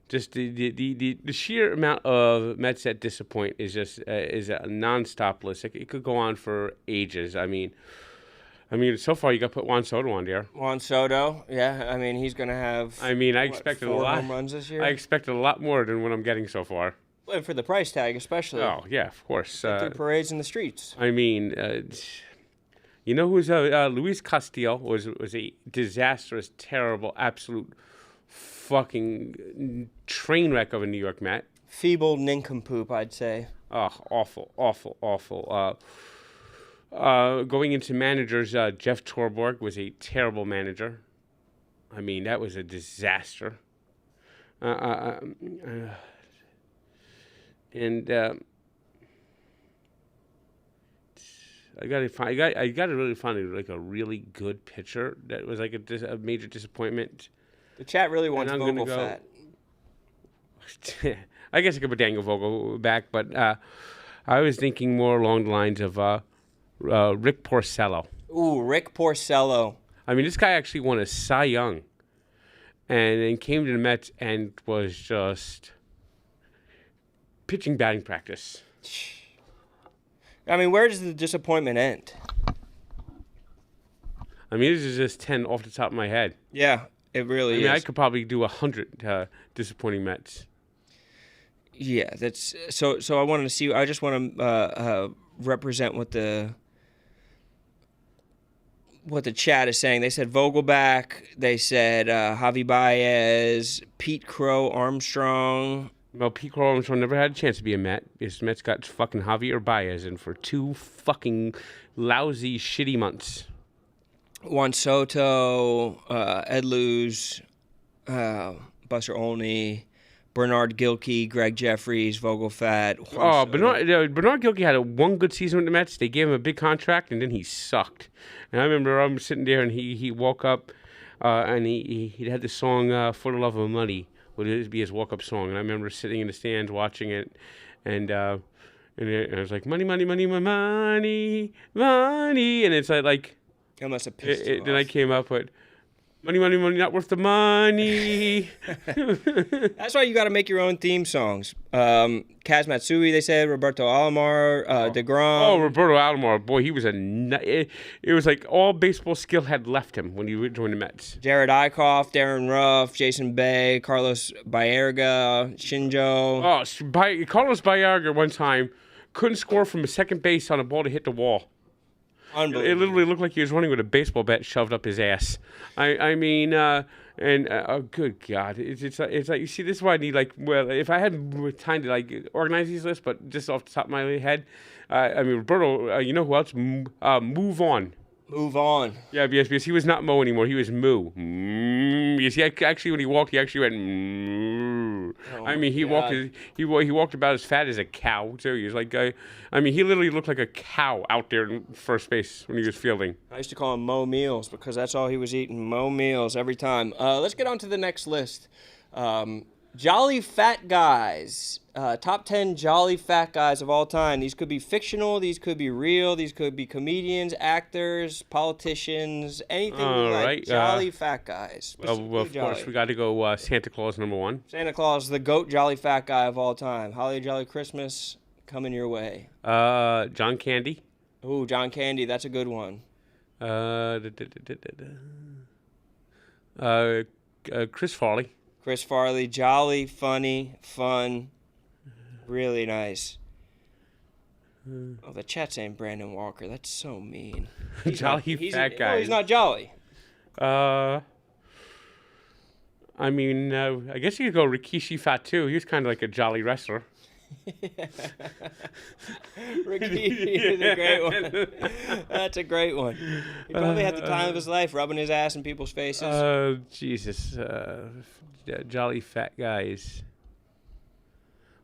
just the sheer amount of Mets that disappoint is just is a nonstop list. It could go on for ages. I mean, so far you got to put Juan Soto on there. Juan Soto, yeah. I mean, he's going to have. I mean, I expected 4 a lot. home runs this year. I expected a lot more than what I'm getting so far. And for the price tag, especially. Oh yeah, of course. Through parades in the streets. I mean, you know who's Luis Castillo was a disastrous, terrible, absolute fucking train wreck of a New York Met. Feeble nincompoop, I'd say. Oh, awful. Going into managers, Jeff Torborg was a terrible manager. I mean, that was a disaster. And I gotta really find like a really good pitcher that was like a major disappointment. The chat really wants Vogel fat. I guess I could put Daniel Vogel back, but I was thinking more along the lines of Rick Porcello. Ooh, Rick Porcello. I mean, this guy actually won a Cy Young, and then came to the Mets and was just pitching batting practice. I mean, where does the disappointment end? I mean, this is just 10 off the top of my head. Yeah, it really is. I could probably do 100 disappointing Mets. Yeah, that's so. I wanted to see. I just want to represent what the chat is saying. They said Vogelback. They said Javi Baez, Pete Crow, Armstrong. Well, Pete Crow Armstrong never had a chance to be a Met because Mets got fucking Javier Baez in for 2 fucking lousy, shitty months. Juan Soto, Ed Luz, Buster Olney, Bernard Gilkey, Greg Jeffries, Vogelfat. Bernard Gilkey had one good season with the Mets. They gave him a big contract, and then he sucked. And I remember I'm sitting there, and he woke up, and he had the song "For the Love of Money" would be his walk-up song. And I remember sitting in the stands watching it, and I was like, "Money, money, money, money, money," and it's like. I must have pissed him Then off. I came up with money, money, money, not worth the money. That's why you got to make your own theme songs. Kaz Matsui, they said, Roberto Alomar, DeGrom. Oh, Roberto Alomar, boy, he was it was like all baseball skill had left him when he joined the Mets. Jared Eichhoff, Darren Ruff, Jason Bay, Carlos Baerga, Shinjo. Oh, Carlos Baerga one time couldn't score from a second base on a ball to hit the wall. Unbelievable. It literally looked like he was running with a baseball bat shoved up his ass. I mean, good God, it's like you see. This is why I need if I had time to organize these lists, but just off the top of my head, I mean Roberto. You know who else? Move on. Move on. Yeah, because he was not Mo anymore. He was Moo. You see, actually, when he walked, he actually went. Oh, I mean, he walked about as fat as a cow too. He was like, I mean, he literally looked like a cow out there in first base when he was fielding. I used to call him Mo Meals because that's all he was eating. Mo Meals every time. Let's get on to the next list. Jolly fat guys. Top 10 jolly fat guys of all time. These could be fictional. These could be real. These could be comedians, actors, politicians, anything you like. Right. Jolly fat guys. Well, of course, we got to go Santa Claus #1. Santa Claus, the GOAT jolly fat guy of all time. Holly Jolly Christmas coming your way. John Candy. Ooh, John Candy. That's a good one. Chris Farley. Chris Farley, jolly, funny, fun, really nice. Oh, the chat saying Brandon Walker. That's so mean. Jolly fat guy. No, he's not jolly. I mean, I guess you could go Rikishi Fatu. He was kind of like a jolly wrestler. Rikishi is a great one. That's a great one. He probably had the time of his life rubbing his ass in people's faces. Jesus. Jolly fat guys.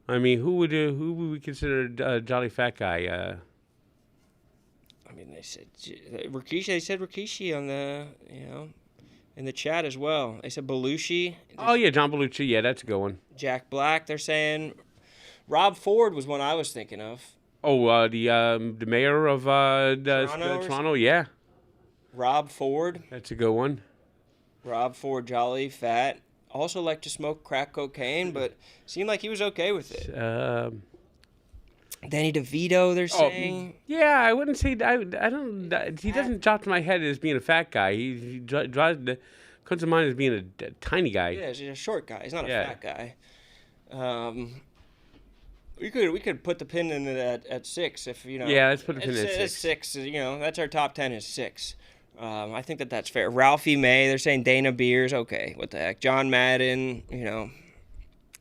I mean, who would we consider a jolly fat guy? I mean, they said Rikishi. They said Rikishi on the in the chat as well. They said Belushi. Oh yeah, John Belushi. Yeah, that's a good one. Jack Black. They're saying Rob Ford was one I was thinking of. Oh, the mayor of Toronto. Yeah. Rob Ford. That's a good one. Rob Ford, jolly fat. Also liked to smoke crack cocaine, but seemed like he was okay with it. Danny DeVito, they're saying. Yeah, I wouldn't say. I don't. He doesn't drop to my head as being a fat guy. He comes to mind as being a tiny guy. Yeah, he's a short guy. He's not a fat guy. We could put the pin in it at 6 if you know. Yeah, let's put the pin in at 6. 6, that's our top 10 is 6. I think that's fair. Ralphie May, they're saying Dana Beers. Okay, what the heck? John Madden,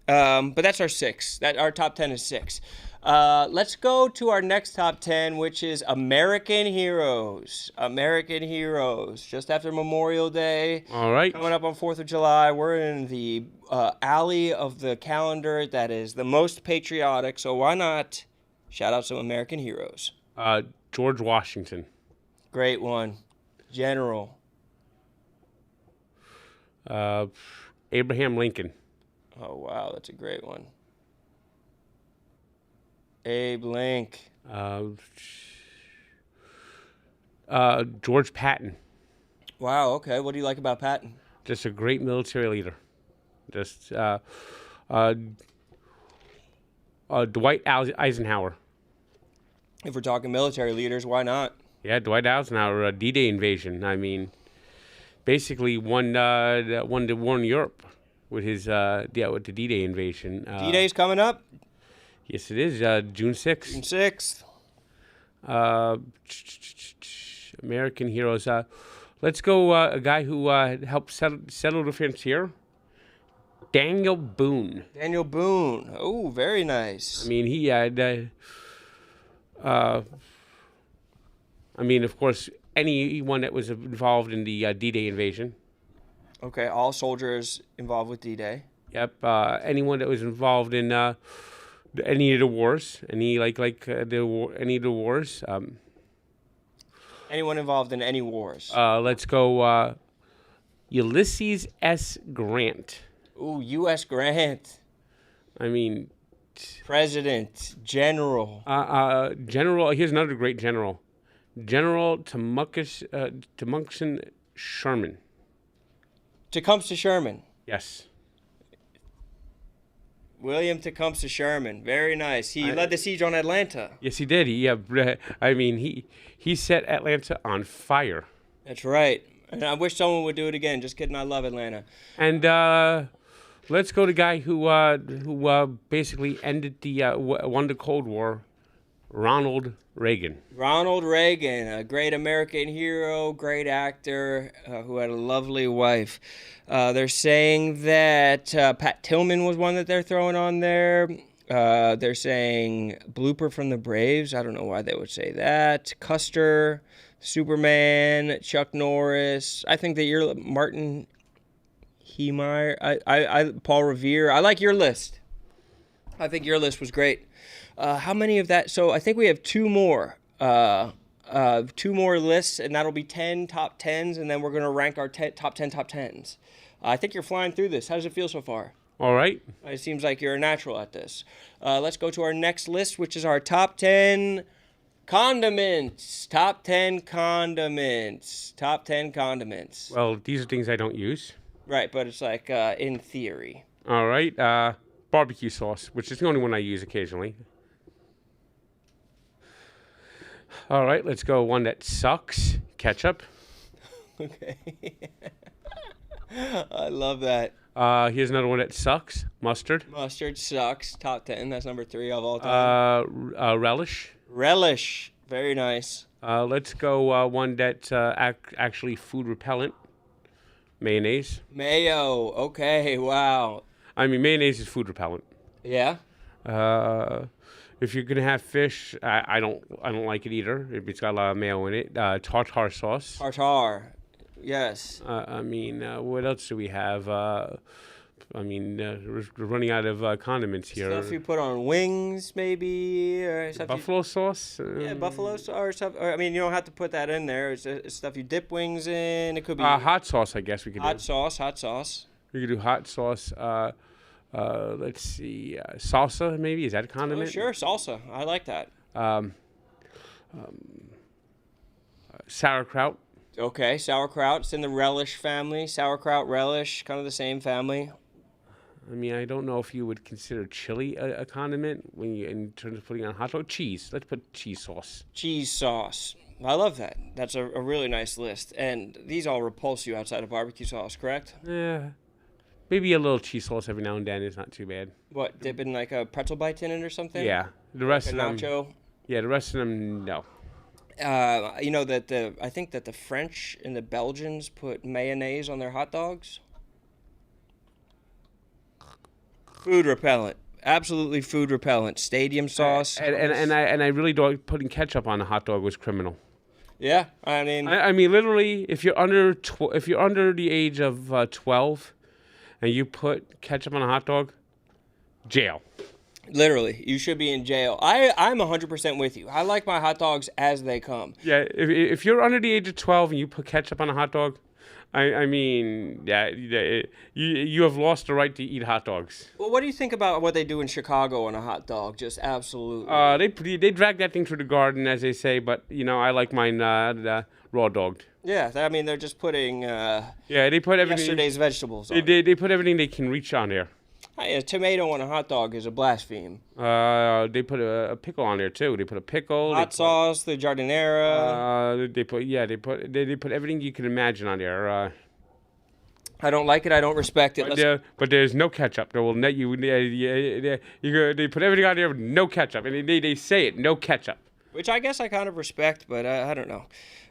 but that's our 6. Our top 10 is 6. Let's go to our next top 10, which is American Heroes. American Heroes. Just after Memorial Day. All right. Coming up on 4th of July. We're in the alley of the calendar that is the most patriotic. So why not shout out some American heroes? George Washington. Great one. General. Abraham Lincoln. Oh, wow. That's a great one. Abe Link. George Patton. Wow, okay. What do you like about Patton? Just a great military leader. Just Dwight Eisenhower. If we're talking military leaders, why not? Yeah, Dwight Eisenhower, D-Day invasion. I mean, basically won the war in Europe with his with the D-Day invasion. D-Day's coming up. Yes, it is. June 6th. June 6th. American heroes. Let's go. A guy who helped settle the frontier. Daniel Boone. Daniel Boone. Oh, very nice. I mean, he had. Of course, anyone that was involved in the D-Day invasion. Okay, all soldiers involved with D-Day. Yep. Anyone that was involved in any of the wars, any of the wars. Anyone involved in any wars. Let's go. Ulysses S. Grant. Ooh, U.S. Grant. I mean, President, General. General. Here's another great general. General Tecumseh Sherman. Tecumseh Sherman. Yes. William Tecumseh Sherman. Very nice. He led the siege on Atlanta. Yes, he did. He set Atlanta on fire. That's right. And I wish someone would do it again. Just kidding. I love Atlanta. And let's go to the guy who basically ended won the Cold War, Ronald Reagan. Ronald Reagan, a great American hero, great actor, who had a lovely wife. They're saying that Pat Tillman was one that they're throwing on there. They're saying Blooper from the Braves. I don't know why they would say that. Custer, Superman, Chuck Norris. I think that you're Martin Heemeyer. I Paul Revere. I like your list. I think your list was great. How many of that? So I think we have two more lists, and that'll be 10 top 10s, and then we're going to rank our top 10 top 10s. I think you're flying through this. How does it feel so far? All right. It seems like you're a natural at this. Let's go to our next list, which is our top 10 condiments. Top 10 condiments. Top 10 condiments. Well, these are things I don't use. Right, but it's like in theory. All right. Barbecue sauce, which is the only one I use occasionally. All right, let's go one that sucks. Ketchup. Okay. I love that. Here's another one that sucks. Mustard. Mustard sucks. Top 10. That's number 3 of all time. Relish. Relish. Very nice. Let's go one that's actually food repellent. Mayonnaise. Mayo. Okay. Wow. I mean, mayonnaise is food repellent. Yeah. If you're gonna have fish, I don't like it either. If it's got a lot of mayo in it. Tartar sauce. Tartar. Yes. What else do we have? We're running out of condiments here. Stuff you put on wings, maybe, or stuff. Buffalo sauce. Yeah, buffalo sauce or stuff. Or, you don't have to put that in there. It's stuff you dip wings in. It could be hot sauce. I guess we could hot do. Hot sauce. We could do hot sauce. Let's see, salsa maybe. Is that a condiment? Oh, sure, salsa. I like that. Sauerkraut. Okay, sauerkraut. It's in the relish family. Sauerkraut, relish, kind of the same family. I mean, I don't know if you would consider chili a condiment when you in terms of putting on hot dog. Cheese. Let's put cheese sauce. Cheese sauce. I love that. That's a really nice list. And these all repulse you outside of barbecue sauce, correct? Yeah. Maybe a little cheese sauce every now and then is not too bad. What, dipping like a pretzel bite in it or something? Yeah. The rest like of them. nacho? Yeah, the rest of them, no. I think that the French and the Belgians put mayonnaise on their hot dogs. Food repellent. Absolutely food repellent. Stadium sauce. And I really thought putting ketchup on a hot dog was criminal. Yeah, I mean. I mean, literally, if you're under the age of 12, and you put ketchup on a hot dog, jail. Literally, you should be in jail. I'm 100% with you. I like my hot dogs as they come. Yeah, if you're under the age of 12 and you put ketchup on a hot dog, I mean, you have lost the right to eat hot dogs. Well, what do you think about what they do in Chicago on a hot dog? Just absolutely. They drag that thing through the garden, as they say, but, I like mine raw dogged. Yeah, I mean, they're just putting they put everything, yesterday's vegetables on. They put everything they can reach on there. A tomato on a hot dog is a blaspheme. They put a pickle on there too. They put a pickle. Hot sauce, the jardinera. They put everything you can imagine on there. I don't like it. I don't respect it. But there's no ketchup. They will net you. They put everything on there with no ketchup, and they say it, no ketchup. Which I guess I kind of respect, but I don't know.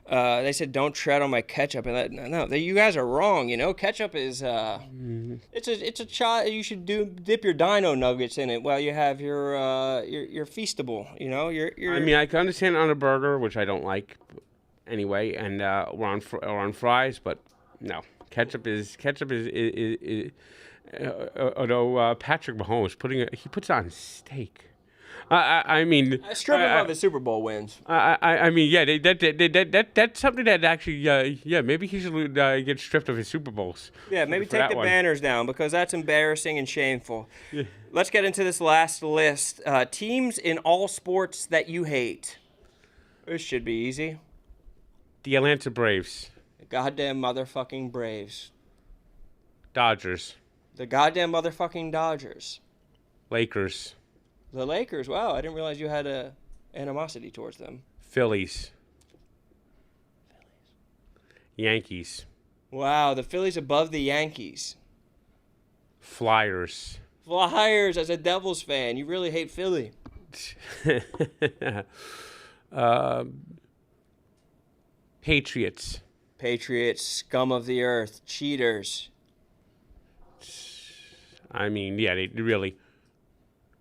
They said don't tread on my ketchup, and no, you guys are wrong. You know, ketchup is it's a shot. You should dip your Dino Nuggets in it while you have your Feastable. You know, your. I mean, I can understand it on a burger, which I don't like anyway, and or on fries, but no, ketchup is. Although Patrick Mahomes puts it on steak. I mean, strip him of his Super Bowl wins. I mean, yeah, that's something that actually, maybe he should get stripped of his Super Bowls. Yeah, maybe take the banners down because that's embarrassing and shameful. Yeah. Let's get into this last list. Teams in all sports that you hate. This should be easy. The Atlanta Braves. The goddamn motherfucking Braves. Dodgers. The goddamn motherfucking Dodgers. Lakers. The Lakers. Wow, I didn't realize you had a animosity towards them. Phillies. Yankees. Wow, the Phillies above the Yankees. Flyers. Flyers. As a Devils fan, you really hate Philly. Patriots. Patriots, scum of the earth, cheaters. I mean, yeah, they really.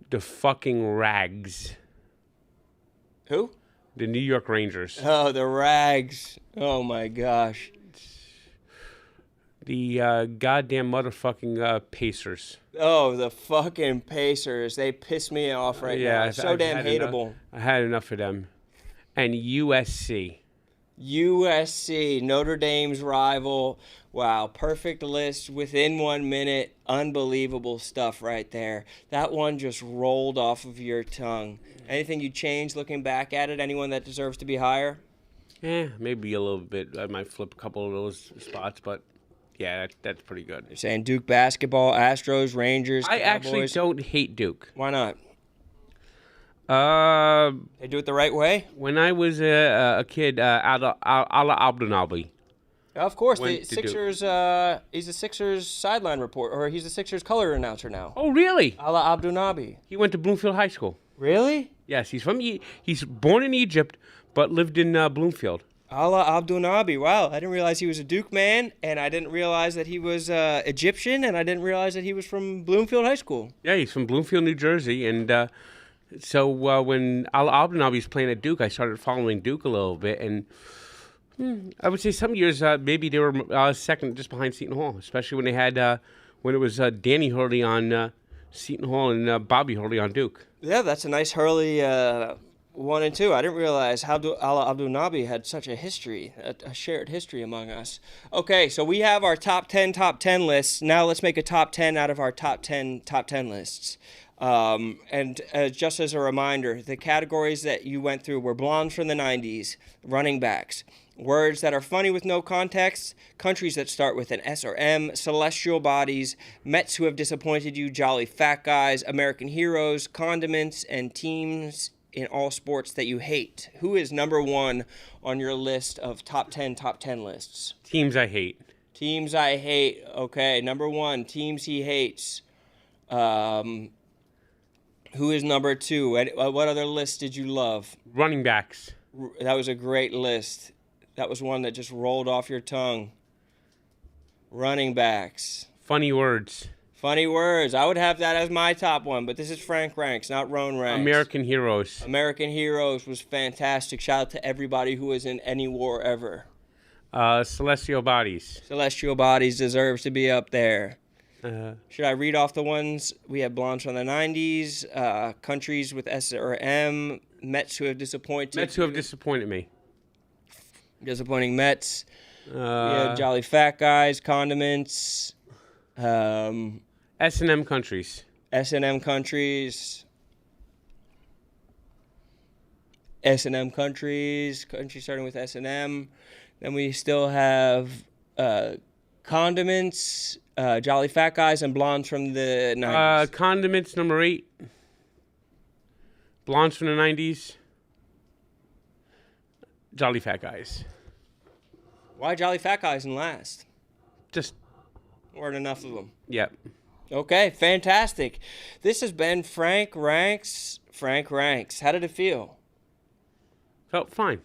The fucking Rags. Who? The New York Rangers. Oh, the Rags. Oh, my gosh. The goddamn motherfucking Pacers. Oh, the fucking Pacers. They piss me off right now. So damn hateable. I had enough of them. And USC. USC, Notre Dame's rival. Wow, perfect list within 1 minute. Unbelievable stuff right there. That one just rolled off of your tongue. Anything you change looking back at it? Anyone that deserves to be higher? Maybe a little bit. I might flip a couple of those spots, but yeah, that's pretty good. You're saying Duke basketball, Astros, Rangers, I Cowboys. actually don't hate Duke. Why not? They do it the right way? When I was a kid, Ala Abdelnaby. Of course, the Sixers. He's the Sixers sideline report, or he's the Sixers color announcer now. Oh, really? Ala Abdelnaby. He went to Bloomfield High School. Really? Yes, he's born in Egypt, but lived in Bloomfield. Ala Abdelnaby. Wow, I didn't realize he was a Duke man, and I didn't realize that he was Egyptian, and I didn't realize that he was from Bloomfield High School. Yeah, he's from Bloomfield, New Jersey, and so when Ala Abdelnaby was playing at Duke, I started following Duke a little bit, and I would say some years maybe they were second just behind Seton Hall, especially when they had when it was Danny Hurley on Seton Hall and Bobby Hurley on Duke. Yeah, that's a nice Hurley 1 and 2. I didn't realize how Ala Abdelnaby had such a history, a shared history among us. Okay, so we have our top 10 lists. Now let's make a top 10 out of our top 10 lists. And just as a reminder, the categories that you went through were blondes from the 90s, running backs, words that are funny with no context, countries that start with an S or M, celestial bodies, Mets who have disappointed you, jolly fat guys, American heroes, condiments, and teams in all sports that you hate. Who is number 1 on your list of top 10 lists? Teams I hate. Teams I hate. Okay, number 1, teams he hates. Who is number 2? What other list did you love? Running backs. That was a great list. That was one that just rolled off your tongue. Running backs. Funny words. Funny words. I would have that as my top one, but this is Frank Ranks, not Rone Ranks. American heroes. American Heroes was fantastic. Shout out to everybody who was in any war ever. Celestial bodies. Celestial Bodies deserves to be up there. Should I read off the ones? We have blondes from the 90s, countries with S or M, Mets who have disappointed. Mets who have disappointed me. Disappointing Mets. We have jolly fat guys, condiments. S&M countries. S&M countries. S&M countries. Countries starting with S&M. Then we still have condiments. Jolly fat guys and blondes from the 90s. Condiments, number 8. Blondes from the 90s. Jolly fat guys. Why jolly fat guys in last? Just weren't enough of them. Yep. Okay, fantastic. This has been Frank Ranks. Frank Ranks. How did it feel? Felt fine.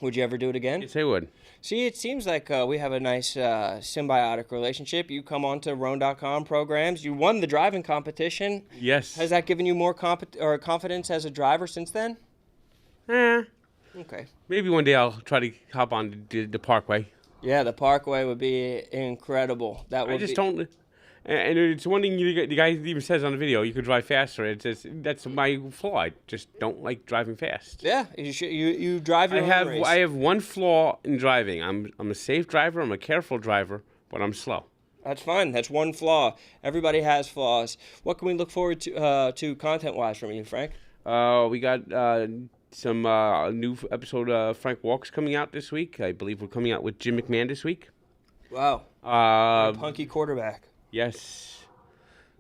Would you ever do it again? Yes, I would. See, it seems like we have a nice symbiotic relationship. You come on to RoneDotCom programs. You won the driving competition. Yes. Has that given you more confidence as a driver since then? Okay. Maybe one day I'll try to hop on the Parkway. Yeah, the Parkway would be incredible. That would. I just don't. And it's one thing the guy even says on the video, you could drive faster. It's just, that's my flaw. I just don't like driving fast. Yeah, you drive your own race. I have one flaw in driving. I'm a safe driver. I'm a careful driver, but I'm slow. That's fine. That's one flaw. Everybody has flaws. What can we look forward to content-wise from you, Frank? We got some new episode Frank Walks coming out this week. I believe we're coming out with Jim McMahon this week. Wow. Punky quarterback. Yes.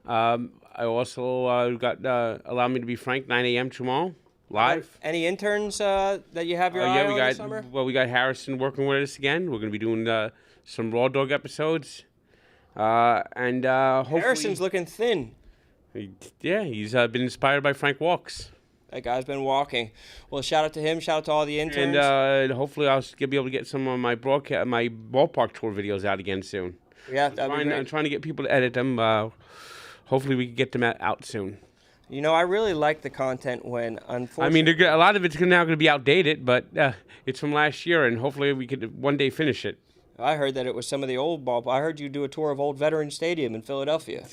I also got Allow Me to Be Frank, 9 a.m. tomorrow, live. Any interns that you have your eye on this summer? Well, we got Harrison working with us again. We're going to be doing some Raw Dog episodes. And hopefully... Harrison's looking thin. Yeah, he's been inspired by Frank Walks. That guy's been walking. Well, shout out to him. Shout out to all the interns. And hopefully I'll be able to get some of my ballpark tour videos out again soon. Yeah, that'd be great. I'm trying to get people to edit them. Hopefully we can get them out soon. You know, I really like the content when, unfortunately... I mean, a lot of it's now going to be outdated, but it's from last year, and hopefully we could one day finish it. I heard that it was some of the old ball. I heard you do a tour of Old Veteran Stadium in Philadelphia.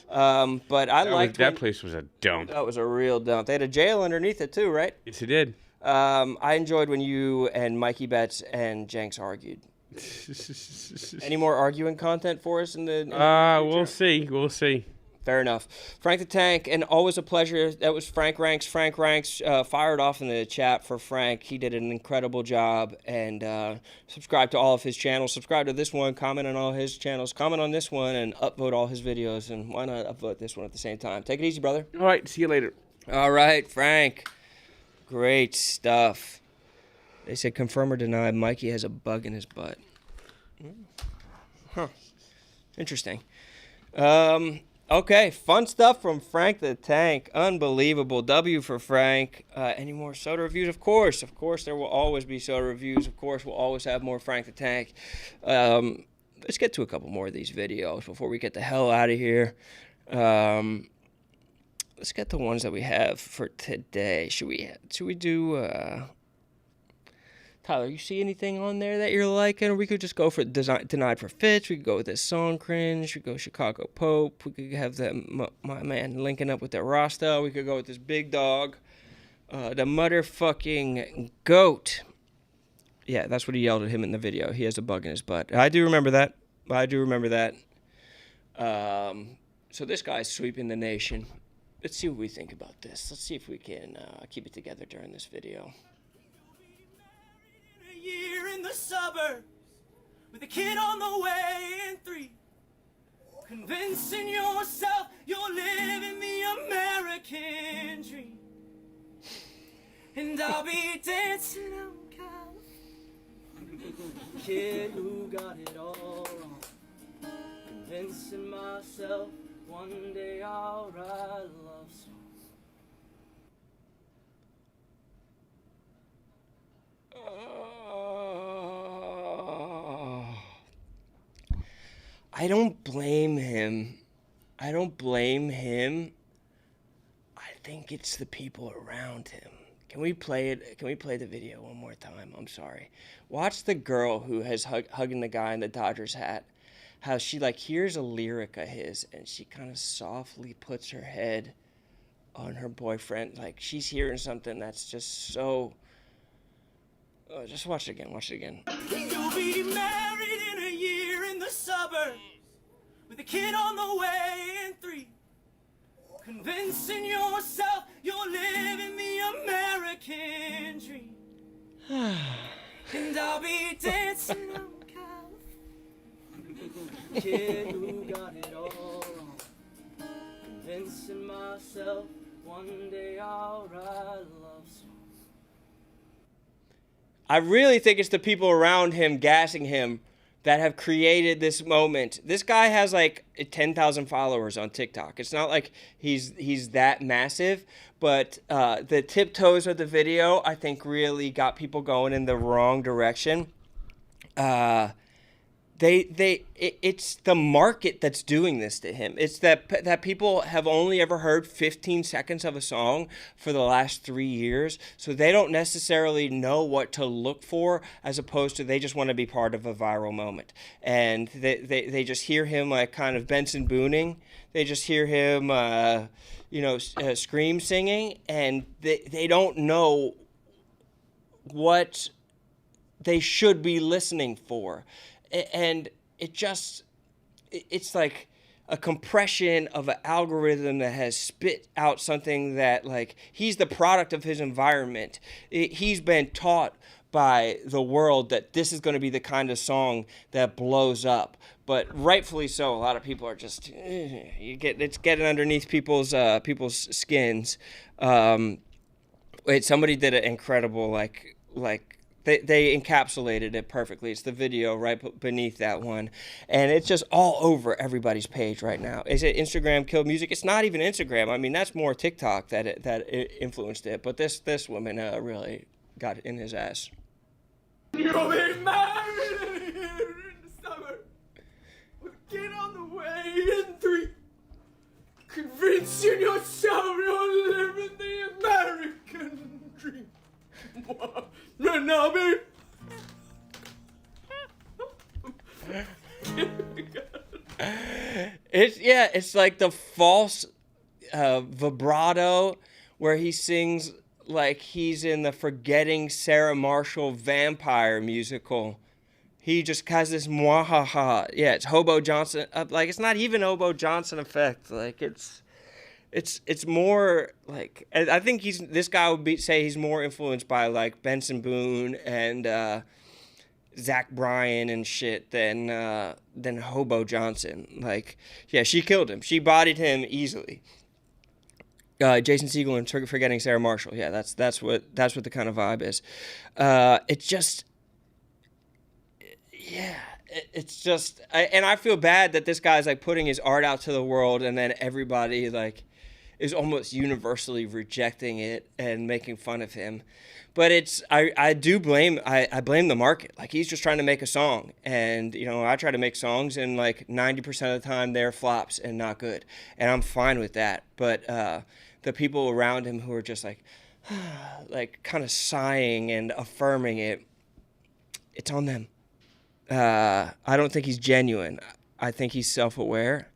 But that place was a dump. That was a real dump. They had a jail underneath it too, right? Yes, it did. I enjoyed when you and Mikey Betts and Jenks argued. Any more arguing content for us in the we'll see. We'll see. Fair enough. Frank the Tank, and always a pleasure. That was Frank Ranks. Frank Ranks fired off in the chat for Frank. He did an incredible job. And subscribe to all of his channels. Subscribe to this one. Comment on all his channels. Comment on this one and upvote all his videos. And why not upvote this one at the same time? Take it easy, brother. All right. See you later. All right, Frank. Great stuff. They said confirm or deny Mikey has a bug in his butt. Huh. Interesting. Okay, fun stuff from Frank the Tank. Unbelievable. W for Frank. Any more soda reviews? Of course, there will always be soda reviews. Of course, we'll always have more Frank the Tank. Let's get to a couple more of these videos before we get the hell out of here. Let's get the ones that we have for today. Should we do... Tyler, you see anything on there that you're liking? Or we could just go for Denied for Fitch. We could go with this song Cringe. We could go Chicago Pope. We could have my man linking up with the Rasta. We could go with this big dog. The motherfucking goat. Yeah, that's what he yelled at him in the video. He has a bug in his butt. I do remember that. So this guy's sweeping the nation. Let's see what we think about this. Let's see if we can keep it together during this video. Year in the suburbs with a kid on the way in 3, convincing yourself you're living the American dream, and I'll be dancing on California, kid who got it all wrong, convincing myself one day I'll write a love song. I don't blame him. I think it's the people around him. Can we play it? Can we play the video one more time? I'm sorry. Watch the girl who has hugging the guy in the Dodgers hat. How she hears a lyric of his and she kind of softly puts her head on her boyfriend. Like she's hearing something that's just so... just watch it again. You'll be married in a year in the suburbs with a kid on the way in 3, convincing yourself you're living the American dream, and I'll be dancing on California, kid who got it all wrong, convincing myself one day I'll write a love song. I really think it's the people around him gassing him that have created this moment. This guy has like 10,000 followers on TikTok. It's not like he's that massive, but the tiptoes of the video, I think, really got people going in the wrong direction. It's the market that's doing this to him. It's that people have only ever heard 15 seconds of a song for the last 3 years, so they don't necessarily know what to look for, as opposed to they just want to be part of a viral moment. And they just hear him like kind of Benson Booning. They just hear him, scream singing, and they don't know what they should be listening for. And it's like a compression of an algorithm that has spit out something that, like, he's the product of his environment. He's been taught by the world that this is going to be the kind of song that blows up. But rightfully so, a lot of people are just, it's getting underneath people's skins. Somebody did an incredible, like. They encapsulated it perfectly. It's the video right beneath that one. And it's just all over everybody's page right now. Is it Instagram killed music? It's not even Instagram. I mean, that's more TikTok that influenced it. But this woman really got it in his ass. You'll be married in the summer with a kid on the way in 3. Convincing yourself you're living the American dream. No, baby. It's like the false vibrato where he sings like he's in the Forgetting Sarah Marshall vampire musical. He just has this mwahaha. Yeah, it's Hobo Johnson. Like, it's not even Hobo Johnson effect. Like, it's more like, I think this guy would say he's more influenced by like Benson Boone and Zach Bryan and shit than Hobo Johnson. Like, yeah, she killed him. She bodied him easily. Jason Segel and Forgetting Sarah Marshall. Yeah, that's what the kind of vibe is. It's just, yeah. It's just, and I feel bad that this guy's like putting his art out to the world, and then everybody like is almost universally rejecting it and making fun of him. But I blame the market. Like, he's just trying to make a song, and I try to make songs, and like 90% of the time they're flops and not good, and I'm fine with that. But the people around him who are just like kind of sighing and affirming it, it's on them. I don't think he's genuine. I think he's self-aware.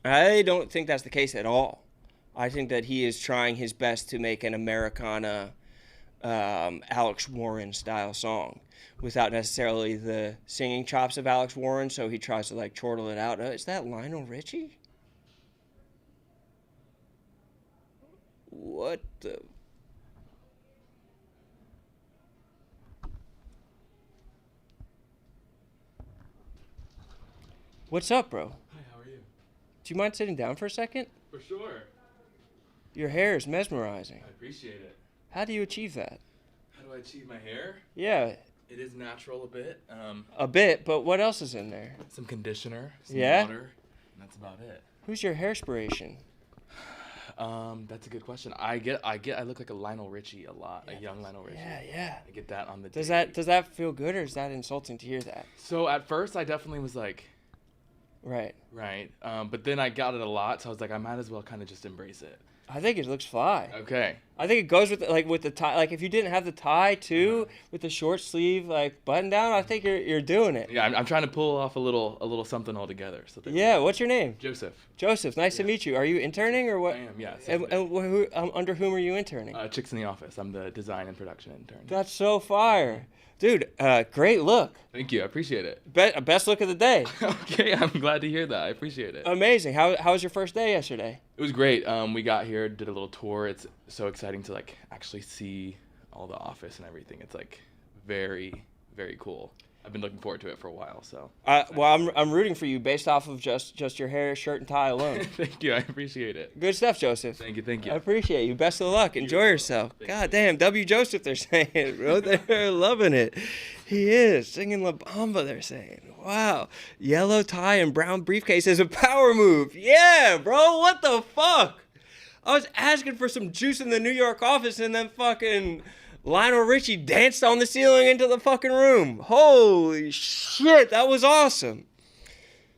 I don't think that's the case at all. I think that he is trying his best to make an Americana, Alex Warren style song without necessarily the singing chops of Alex Warren. So he tries to like chortle it out. Is that Lionel Richie? What the? What's up, bro? Hi, how are you? Do you mind sitting down for a second? For sure. Your hair is mesmerizing. I appreciate it. How do you achieve that? How do I achieve my hair? Yeah. It is natural a bit. A bit, but what else is in there? Some conditioner, some water, and that's about it. Who's your hairspiration? That's a good question. I look like a Lionel Richie a lot, a young Lionel Richie. Yeah. I get that on the Does that feel good, or is that insulting to hear that? So at first I definitely was like, Right. But then I got it a lot, so I was like, I might as well kind of just embrace it. I think it looks fly. Okay. I think it goes with the tie. Like, if you didn't have the tie too, with the short sleeve like button down, I think you're doing it. Yeah, I'm trying to pull off a little something all together. So yeah. What's your name? Joseph. Joseph. Nice to meet you. Are you interning or what? I am. Yeah. And under whom are you interning? Chicks in the Office. I'm the design and production intern. That's so fire. Dude, great look. Thank you. I appreciate it. Best look of the day. Okay, I'm glad to hear that. I appreciate it. Amazing. How was your first day yesterday? It was great. We got here, did a little tour. It's so exciting to like actually see all the office and everything. It's like very, very cool. I've been looking forward to it for a while. So. Well, I'm rooting for you based off of just your hair, shirt, and tie alone. Thank you. I appreciate it. Good stuff, Joseph. Thank you. I appreciate you. Best of luck. Enjoy yourself. God damn, W. Joseph, they're saying, bro. They're loving it. He is singing La Bamba. They're saying, Wow. Yellow tie and brown briefcase is a power move. Yeah, bro. What the fuck? I was asking for some juice in the New York office and then fucking Lionel Richie danced on the ceiling into the fucking room. Holy shit. That was awesome.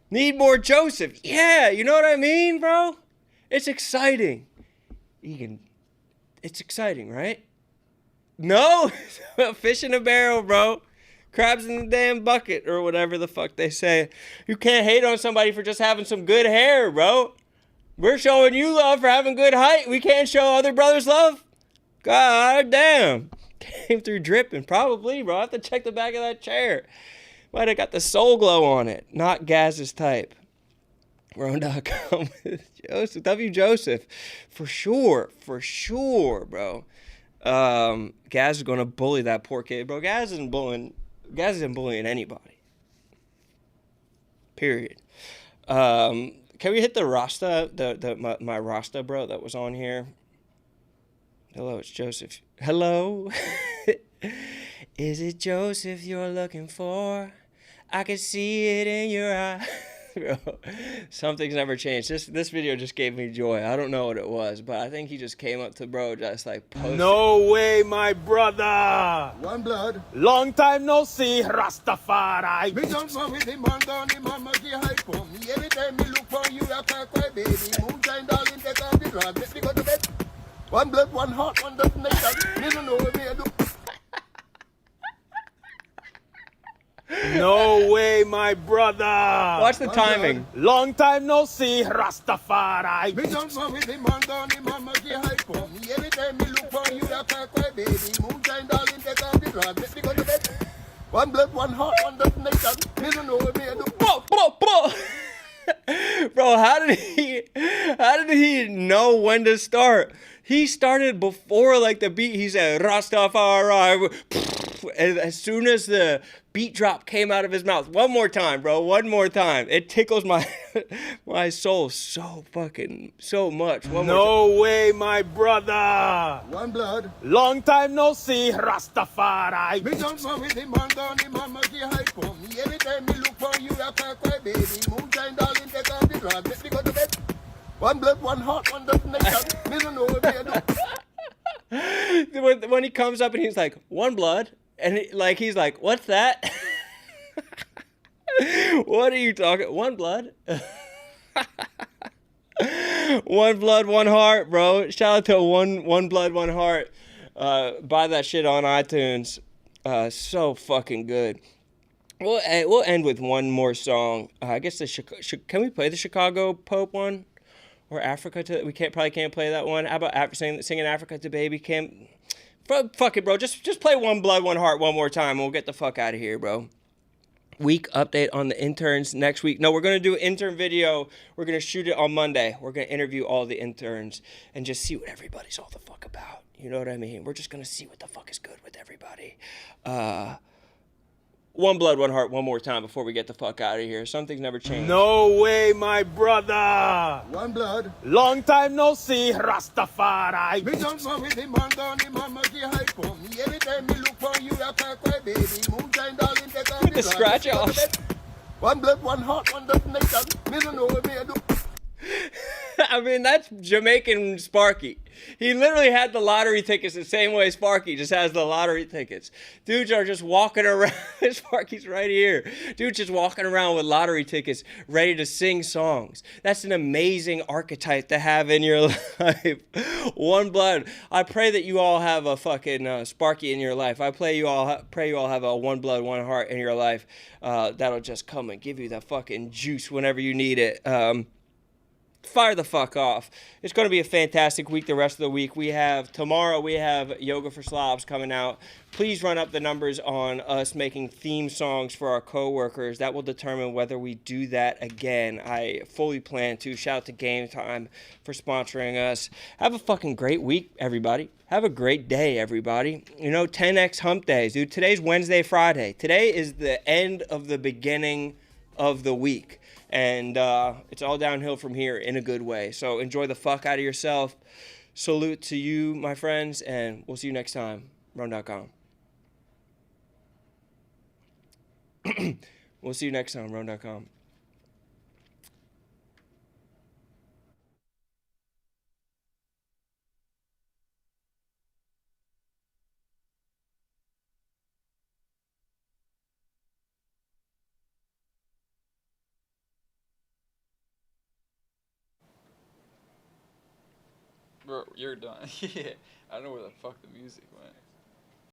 Need more Joseph. Yeah, you know what I mean, bro? It's exciting. Egan, it's exciting, right? No? Fish in a barrel, bro. Crabs in the damn bucket, or whatever the fuck they say. You can't hate on somebody for just having some good hair, bro. We're showing you love for having good height. We can't show other brothers love? God damn. Came through dripping. Probably, bro. I have to check the back of that chair. Might have got the soul glow on it. Not Gaz's type. RoneDotCom with Joseph. W. Joseph. For sure, bro. Gaz is going to bully that poor kid, bro. Gaz isn't bullying anybody. Period. Can we hit the Rasta, my Rasta, bro, that was on here? Hello, it's Joseph. Hello? Is it Joseph you're looking for? I can see it in your eye. Bro, something's never changed. This video just gave me joy. I don't know what it was, but I think he just came up to bro, just like posted. No way, my brother. One blood. Long time no see, Rastafari. Me don't know with him and down the mama get high for me. Every time me look for you, I can't cry, baby. Moonshine, darling, take off the drug. Let me go to bed. One blood, one heart, one destination. Me don't know what me do. No way, my brother. Watch the timing. Long time no see, Rastafari. Me don't know with him and down the mama get high for me. Every time me look for you, I can't cry, baby. Moonshine, darling, take off the drug. Let me go to bed. One blood, one heart, one destination. Me don't know what me do. Bro, how did he know when to start? He started before like the beat. He said Rastafari. And as soon as the beat drop came out of his mouth, one more time, bro, one more time. It tickles my my soul so much. No way, my brother. One blood. Long time no see, Rastafari. Me don't know with him and down the mama get high for me. Every time me look for you, I can't cry, baby. Moonshine, darling, take off the drug. Let me go to bed. One blood, one heart, one destination. Me don't know what me do. When he comes up and he's like, one blood. And he's like, what's that? What are you talking? One blood? One blood, one heart, bro. Shout out to one blood, one heart. Buy that shit on iTunes. So fucking good. We'll end with one more song. I guess can we play the Chicago Pope one? Or Africa to? We probably can't play that one. How about singing Africa to Baby Kim? Fuck it, bro. Just play One Blood, One Heart one more time, and we'll get the fuck out of here, bro. Week update on the interns next week. No, we're going to do an intern video. We're going to shoot it on Monday. We're going to interview all the interns and just see what everybody's all the fuck about. You know what I mean? We're just going to see what the fuck is good with everybody. One Blood, One Heart one more time before we get the fuck out of here. Something's never changed. No way, my brother. One blood. Long time no see, Rastafari. Me don't know with him and down the mama get high for me. Every time me look for you, I can't cry, baby. Moonshine, darling, take off the scratch off. One blood, one heart, one destination. Me don't know what me do. I mean, that's Jamaican Sparky. He literally had the lottery tickets the same way Sparky just has the lottery tickets. Dudes are just walking around. Sparky's right here. Dudes just walking around with lottery tickets ready to sing songs. That's an amazing archetype to have in your life. One blood. I pray that you all have a fucking Sparky in your life. I pray you all have a one blood, one heart in your life. That'll just come and give you that fucking juice whenever you need it. Fire the fuck off. It's going to be a fantastic week the rest of the week. Tomorrow we have Yoga for Slobs coming out. Please run up the numbers on us making theme songs for our coworkers. That will determine whether we do that again. I fully plan to. Shout out to Game Time for sponsoring us. Have a fucking great week, everybody. Have a great day, everybody. 10X hump days, dude. Today's Wednesday, Friday. Today is the end of the beginning of the week. And it's all downhill from here in a good way. So enjoy the fuck out of yourself. Salute to you, my friends, and we'll see you next time. RoneDotCom. We'll see you next time, RoneDotCom. Bro, you're done. Yeah. I don't know where the fuck the music went.